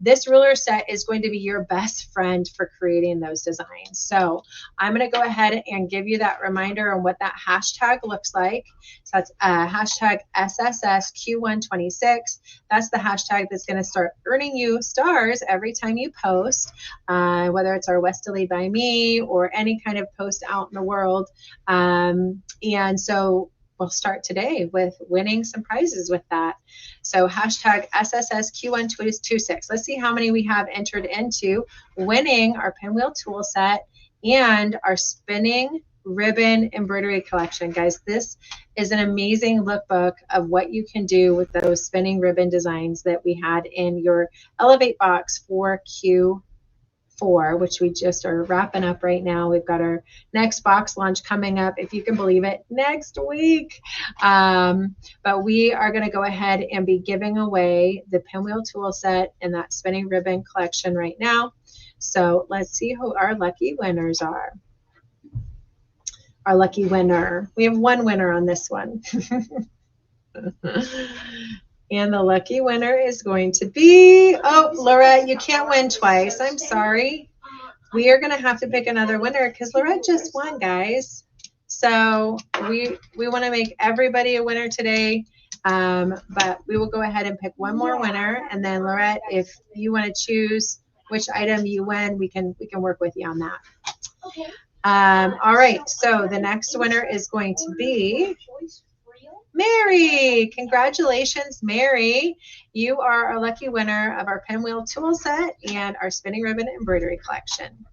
Speaker 2: this ruler set is going to be your best friend for creating those designs. So I'm going to go ahead and give you that reminder on what that hashtag looks like. So that's hashtag SSSQ126. That's the hashtag that's going to start earning you stars every time you post, whether it's our Westalee by me or any kind of post out in the world. And so we'll start today with winning some prizes with that. So hashtag SSSQ126. Let's see how many we have entered into winning our pinwheel tool set and our spinning ribbon embroidery collection. Guys, this is an amazing lookbook of what you can do with those spinning ribbon designs that we had in your Elevate box for Q4, which we just are wrapping up right now. We've got our next box launch coming up, if you can believe it, next week. But we are going to go ahead and be giving away the pinwheel tool set and that spinning ribbon collection right now. So let's see who our lucky winners are. Our lucky winner. We have one winner on this one. And the lucky winner is going to be, oh, Lorette, you can't win twice. I'm sorry. We are going to have to pick another winner because Lorette just won, guys. So we want to make everybody a winner today. But we will go ahead and pick one more winner. And then Lorette, if you want to choose which item you win, we can work with you on that.
Speaker 5: Okay.
Speaker 2: All right. So the next winner is going to be Mary. Congratulations, Mary. You are our lucky winner of our pinwheel tool set and our spinning ribbon embroidery collection.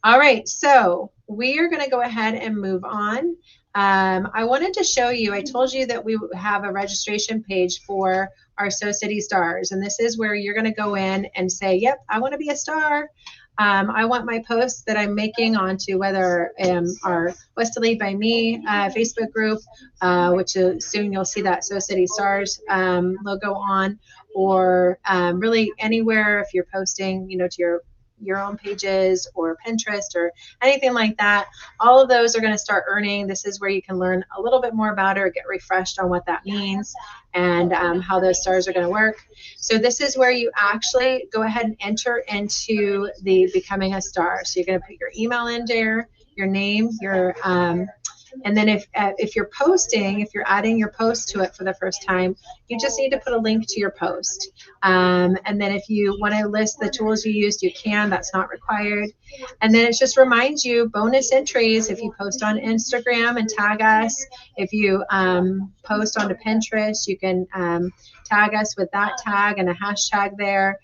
Speaker 2: All right, so we are going to go ahead and move on. I wanted to show you, I told you that we have a registration page for our So City Stars, and this is where you're going to go in and say, yep, I want to be a star. I want my posts that I'm making onto whether our Westalee by Me Facebook group, which soon you'll see that So City Stars logo on, or really anywhere if you're posting, to your own pages or Pinterest or anything like that. All of those are going to start earning. This is where you can learn a little bit more about it or get refreshed on what that means and how those stars are going to work. So this is where you actually go ahead and enter into the becoming a star. So you're going to put your email in there, your name, your and then if you're posting, if you're adding your post to it for the first time, you just need to put a link to your post. And then if you want to list the tools you used, you can. That's not required. And then it just reminds you bonus entries if you post on Instagram and tag us. If you post onto Pinterest, you can tag us with that tag and a hashtag there.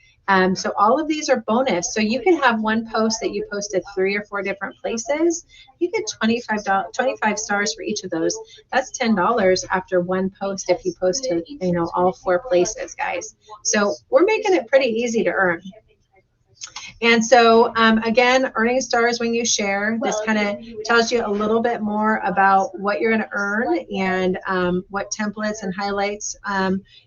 Speaker 2: So all of these are bonus. So you can have one post that you posted 3 or 4 different places. You get 25 stars for each of those. That's $10 after one post if you post to all 4 places, guys. So we're making it pretty easy to earn. And so, again, earning stars when you share, this kind of tells you a little bit more about what you're going to earn and what templates and highlights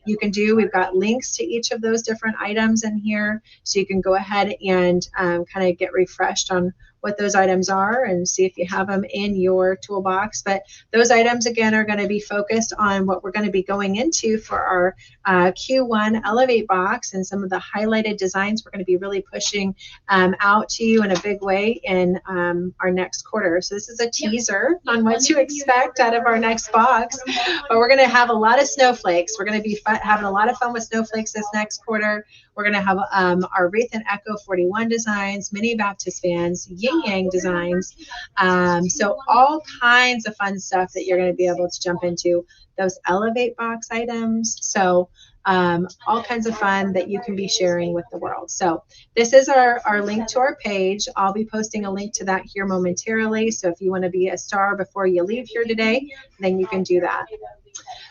Speaker 2: you can do. We've got links to each of those different items in here, so you can go ahead and kind of get refreshed on what those items are and see if you have them in your toolbox. But those items, again, are going to be focused on what we're going to be going into for our Q1 Elevate box and some of the highlighted designs we're going to be really pushing out to you in a big way in our next quarter. So this is a teaser on what to expect out of our next box. But we're going to have a lot of snowflakes. We're going to be having a lot of fun with snowflakes this next quarter. We're going to have our Wreath and Echo 41 designs, mini Baptist fans, yin yang designs. So all kinds of fun stuff that you're going to be able to jump into. Those Elevate box items. So all kinds of fun that you can be sharing with the world. So this is our link to our page. I'll be posting a link to that here momentarily. So if you want to be a star before you leave here today, then you can do that.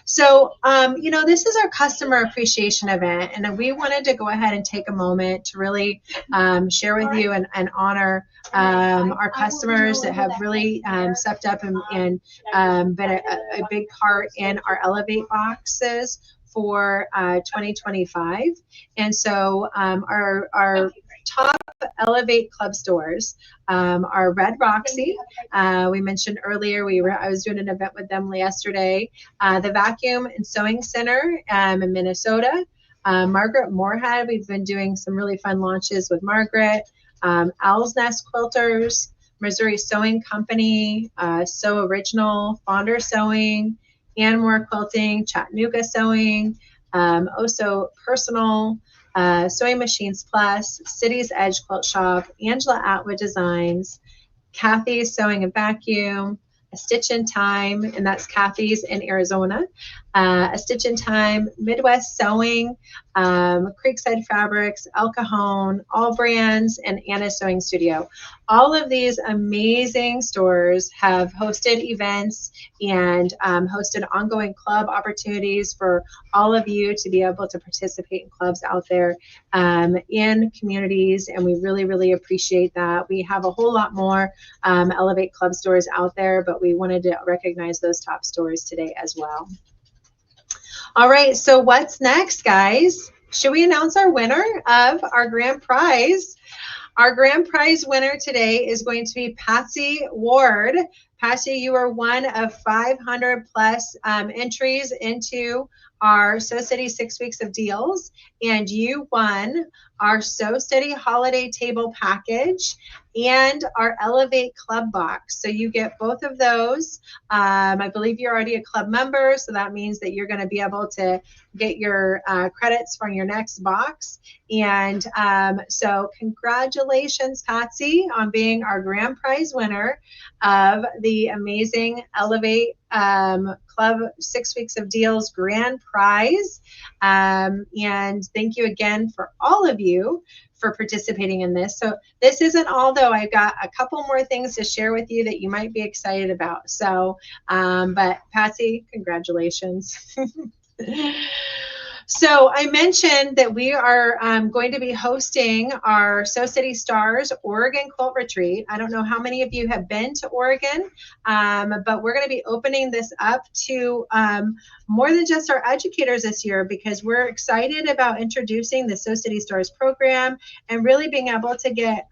Speaker 2: So, this is our customer appreciation event, and we wanted to go ahead and take a moment to really share with you and honor our customers that have really stepped up and been a big part in our Elevate boxes for 2025. And so our top Elevate Club stores are Red Roxy. We mentioned earlier, I was doing an event with them yesterday. The Vacuum and Sewing Center in Minnesota. Margaret Moorhead, we've been doing some really fun launches with Margaret. Owl's Nest Quilters, Missouri Sewing Company, Sew Original, Fonder Sewing, Anmore Quilting, Chattanooga Sewing, Oso Personal, Sewing Machines Plus, City's Edge Quilt Shop, Angela Atwood Designs, Kathy's Sewing and Vacuum, A Stitch in Time, and that's Kathy's in Arizona, A Stitch in Time, Midwest Sewing, Creekside Fabrics, El Cajon, All Brands, and Anna's Sewing Studio. All of these amazing stores have hosted events and hosted ongoing club opportunities for all of you to be able to participate in clubs out there in communities, and we really, really appreciate that. We have a whole lot more Elevate Club stores out there, but we wanted to recognize those top stores today as well. All right, so what's next, guys? Should we announce our winner of our grand prize? Our grand prize winner today is going to be Patsy Ward. Patsy, you are one of 500 plus entries into our Sew Steady 6 weeks of deals, and you won our Sew Steady holiday table package and our Elevate Club box. So you get both of those. I believe you're already a club member, so that means that you're going to be able to get your credits from your next box. And so congratulations, Patsy, on being our grand prize winner of the amazing Elevate Club 6 weeks of deals grand prize. And thank you again for all of you for participating in this. So this isn't all, though. I've got a couple more things to share with you that you might be excited about. So, but Patsy, congratulations. So I mentioned that we are going to be hosting our Sew Steady Stars Oregon Quilt Retreat. I don't know how many of you have been to Oregon, but we're going to be opening this up to more than just our educators this year, because we're excited about introducing the Sew Steady Stars program and really being able to get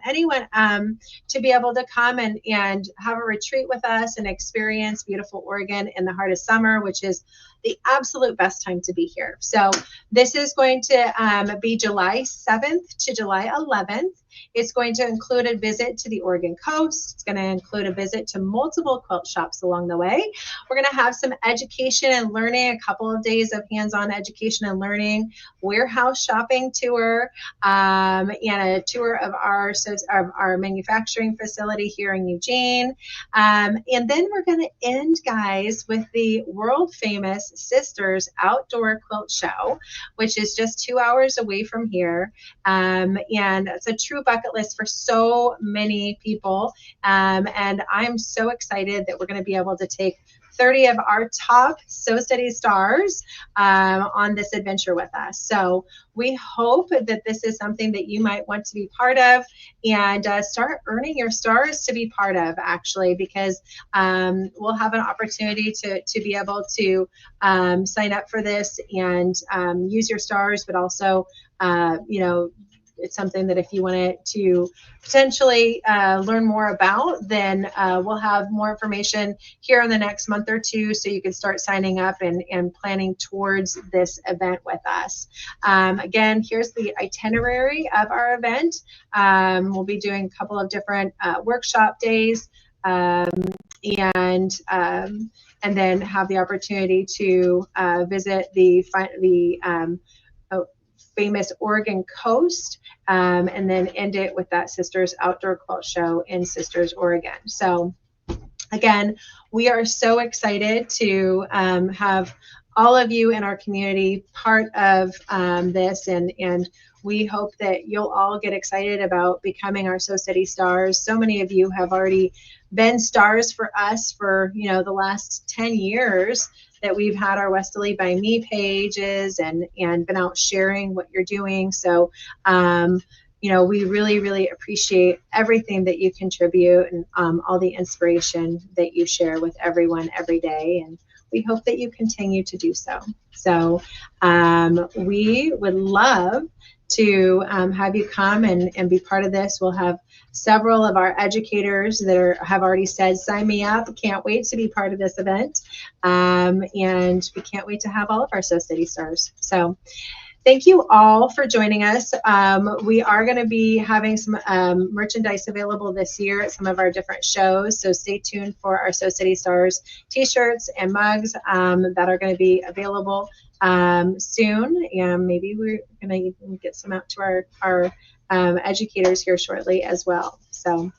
Speaker 2: anyone to be able to come and have a retreat with us and experience beautiful Oregon in the heart of summer, which is the absolute best time to be here. So this is going to be July 7th to July 11th. It's going to include a visit to the Oregon coast. It's going to include a visit to multiple quilt shops along the way. We're going to have some education and learning, a couple of days of hands-on education and learning, warehouse shopping tour, and a tour of our manufacturing facility here in Eugene. And then we're going to end, guys, with the world famous Sisters Outdoor Quilt Show, which is just 2 hours away from here. And it's a true bucket list for so many people. And I'm so excited that we're going to be able to take 30 of our top Sew Steady stars on this adventure with us. So we hope that this is something that you might want to be part of and start earning your stars to be part of, actually, because we'll have an opportunity to be able to sign up for this and use your stars, but also, you know, it's something that if you wanted to potentially learn more about, then we'll have more information here in the next month or two, so you can start signing up and planning towards this event with us. Again, here's the itinerary of our event. We'll be doing a couple of different workshop days, and then have the opportunity to visit the famous Oregon coast, and then end it with that Sisters Outdoor Quilt Show in Sisters, Oregon. So again, we are so excited to have all of you in our community part of this, and we hope that you'll all get excited about becoming our Sew Steady stars. So many of you have already been stars for us for, you know, the last 10 years that we've had our Westalee by Me pages and been out sharing what you're doing. So, you know, we really, really appreciate everything that you contribute and all the inspiration that you share with everyone every day. And we hope that you continue to do so. So we would love to have you come and be part of this. We'll have several of our educators that have already said, sign me up. Can't wait to be part of this event. And we can't wait to have all of our Sew Steady stars. So thank you all for joining us. We are going to be having some merchandise available this year at some of our different shows. So stay tuned for our So City Stars t-shirts and mugs that are going to be available soon. And maybe we're going to even get some out to our educators here shortly as well. So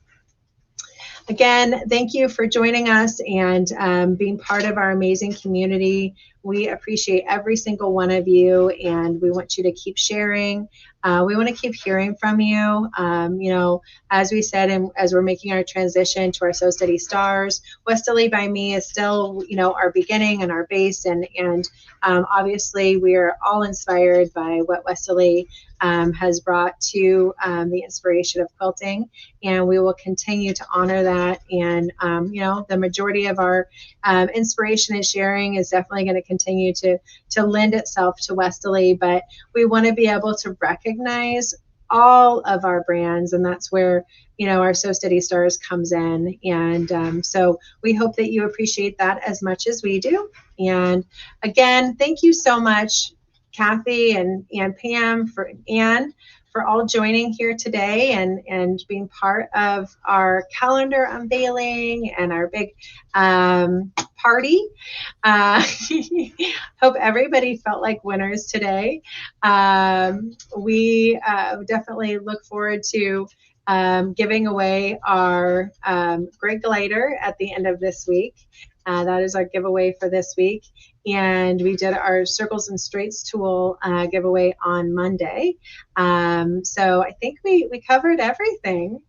Speaker 2: again, thank you for joining us and being part of our amazing community. We appreciate every single one of you, and we want you to keep sharing. We want to keep hearing from you. You know, as we said, and as we're making our transition to our So Steady Stars, Westalee by Me is still, you know, our beginning and our base, and obviously we are all inspired by what Westalee has brought to the inspiration of quilting, and we will continue to honor that. And you know, the majority of our inspiration and sharing is definitely going to continue to lend itself to Westalee, but we want to be able to recognize all of our brands, and that's where, you know, our So Steady Stars comes in. And so we hope that you appreciate that as much as we do. And again, thank you so much, Kathy and Pam for all joining here today and being part of our calendar unveiling and our big party. Hope everybody felt like winners today. We definitely look forward to giving away our grid glider at the end of this week. That is our giveaway for this week. And we did our Circles and Straights tool giveaway on Monday. So I think we covered everything.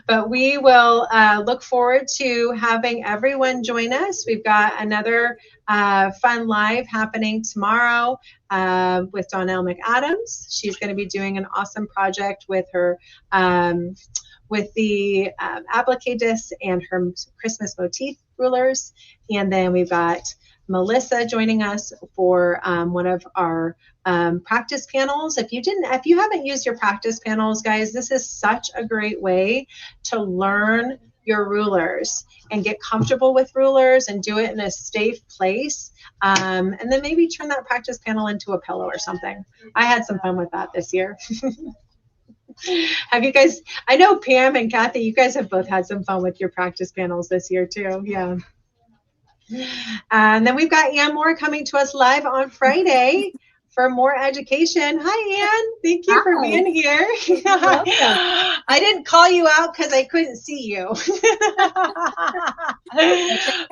Speaker 2: But we will look forward to having everyone join us. We've got another fun live happening tomorrow with Donnell McAdams. She's going to be doing an awesome project with her with the applique discs and her Christmas motif rulers. And then we've got Melissa joining us for one of our practice panels. If you haven't used your practice panels, guys, this is such a great way to learn your rulers and get comfortable with rulers and do it in a safe place. And then maybe turn that practice panel into a pillow or something. I had some fun with that this year. Have you guys, I know Pam and Kathy, you guys have both had some fun with your practice panels this year too. Yeah. And then we've got Ann Moore coming to us live on Friday for more education. Hi, Ann. Thank you for being here. I didn't call you out because I couldn't see you.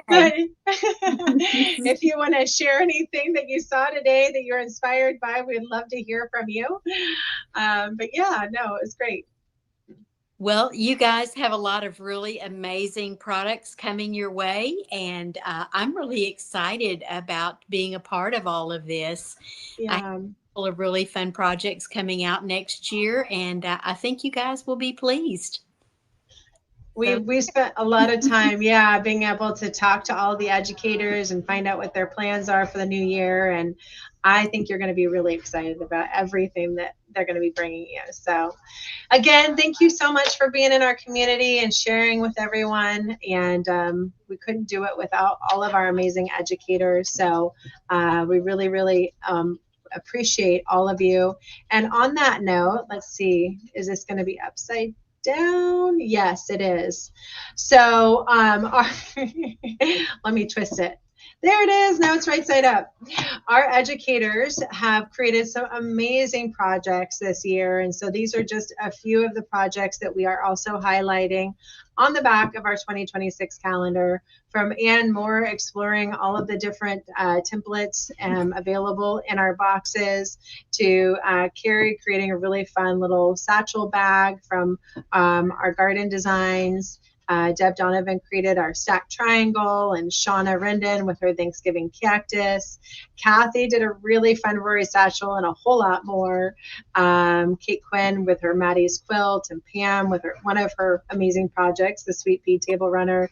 Speaker 2: But if you want to share anything that you saw today that you're inspired by, we'd love to hear from you. But yeah, no, it was great.
Speaker 5: Well, you guys have a lot of really amazing products coming your way, and I'm really excited about being a part of all of this.
Speaker 2: Yeah.
Speaker 5: I have a couple of really fun projects coming out next year, and I think you guys will be pleased.
Speaker 2: We spent a lot of time, yeah, being able to talk to all the educators and find out what their plans are for the new year. And I think you're going to be really excited about everything that they're going to be bringing you. So again, thank you so much for being in our community and sharing with everyone. And we couldn't do it without all of our amazing educators. So we really, really appreciate all of you. And on that note, let's see, is this going to be upside down? Yes, it is. So let me twist it. There it is. Now it's right side up. Our educators have created some amazing projects this year. And so these are just a few of the projects that we are also highlighting on the back of our 2026 calendar, from Ann Moore exploring all of the different templates available in our boxes, to Carrie creating a really fun little satchel bag from our garden designs. Deb Donovan created our stacked triangle, and Shauna Rendon with her Thanksgiving cactus. Kathy did a really fun Rory satchel and a whole lot more. Kate Quinn with her Maddie's quilt, and Pam with one of her amazing projects, the Sweet Pea Table Runner.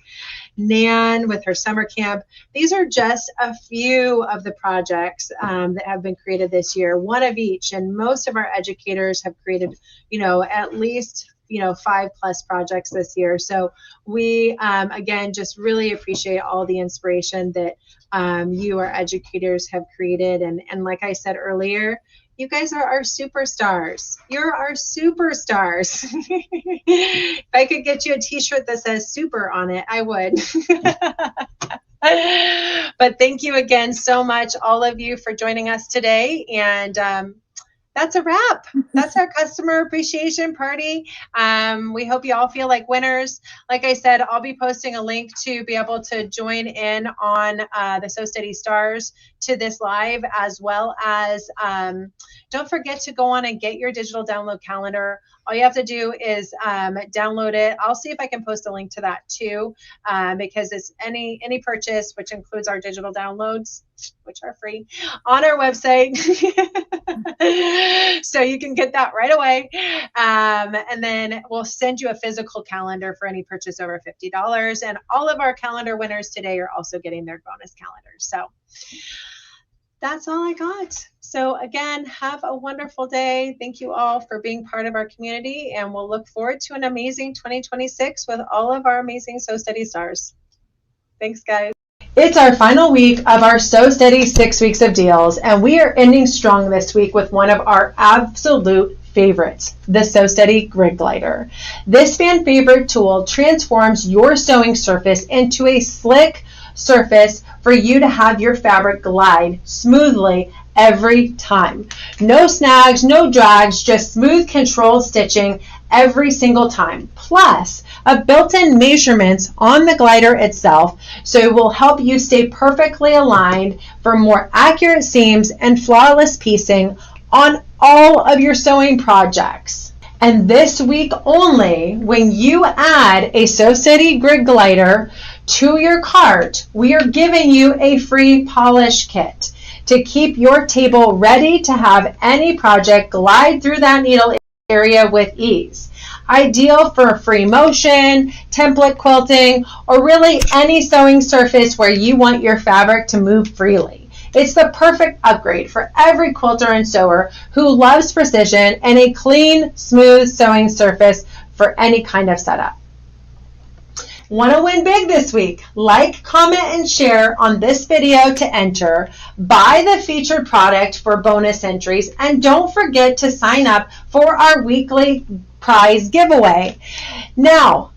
Speaker 2: Nan with her summer camp. These are just a few of the projects that have been created this year, one of each. And most of our educators have created, you know, at least 5+ projects this year. So we, again, just really appreciate all the inspiration that you, our educators, have created. And like I said earlier, you guys are our superstars. You're our superstars. If I could get you a t-shirt that says super on it, I would. But thank you again so much, all of you, for joining us today. And that's a wrap. That's our customer appreciation party. We hope you all feel like winners. Like I said, I'll be posting a link to be able to join in on the So Steady Stars to this live, as well as don't forget to go on and get your digital download calendar. All you have to do is download it. I'll see if I can post a link to that too, because it's any purchase, which includes our digital downloads, which are free, on our website. So you can get that right away. And then we'll send you a physical calendar for any purchase over $50. And all of our calendar winners today are also getting their bonus calendars. So that's all I got. So again, have a wonderful day. Thank you all for being part of our community, and we'll look forward to an amazing 2026 with all of our amazing So Steady stars. Thanks, guys. It's our final week of our So Steady 6 weeks of deals, and we are ending strong this week with one of our absolute favorites, the So Steady Grid Glider. This fan favorite tool transforms your sewing surface into a slick surface for you to have your fabric glide smoothly every time. No snags, no drags, just smooth controlled stitching every single time. Plus, a built-in measurements on the glider itself, so it will help you stay perfectly aligned for more accurate seams and flawless piecing on all of your sewing projects. And this week only, when you add a So Steady Grid Glider to your cart, we are giving you a free polish kit to keep your table ready to have any project glide through that needle area with ease. Ideal for free motion, template quilting, or really any sewing surface where you want your fabric to move freely. It's the perfect upgrade for every quilter and sewer who loves precision and a clean, smooth sewing surface for any kind of setup. Want to win big this week? Like, comment, and share on this video to enter. Buy the featured product for bonus entries, and don't forget to sign up for our weekly prize giveaway. Now,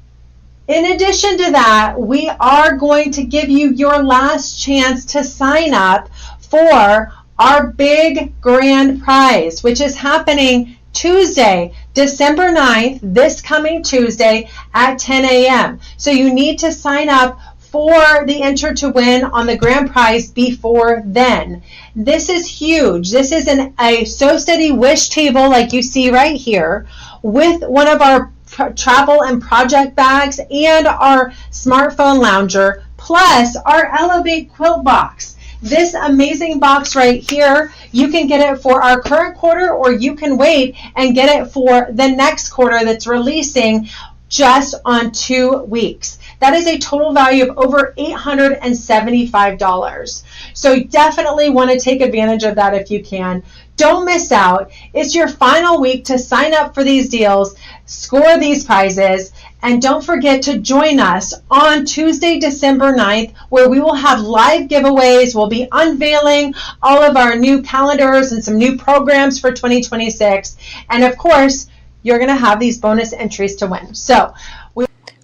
Speaker 2: in addition to that, we are going to give you your last chance to sign up for our big grand prize, which is happening Tuesday, December 9th, this coming Tuesday at 10 a.m. So you need to sign up for the enter to win on the grand prize before then. This is huge. This is a So Steady wish table like you see right here, with one of our travel and project bags and our smartphone lounger, plus our Elevate quilt box. This amazing box right here, you can get it for our current quarter, or you can wait and get it for the next quarter that's releasing just on 2 weeks. That is a total value of over $875. So definitely want to take advantage of that if you can. Don't miss out. It's your final week to sign up for these deals, score these prizes, and don't forget to join us on Tuesday, December 9th, where we will have live giveaways. We'll be unveiling all of our new calendars and some new programs for 2026. And of course, you're going to have these bonus entries to win. So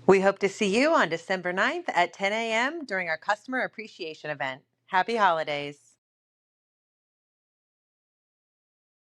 Speaker 2: we hope to see you on December 9th at 10 a.m. during our customer appreciation event. Happy holidays.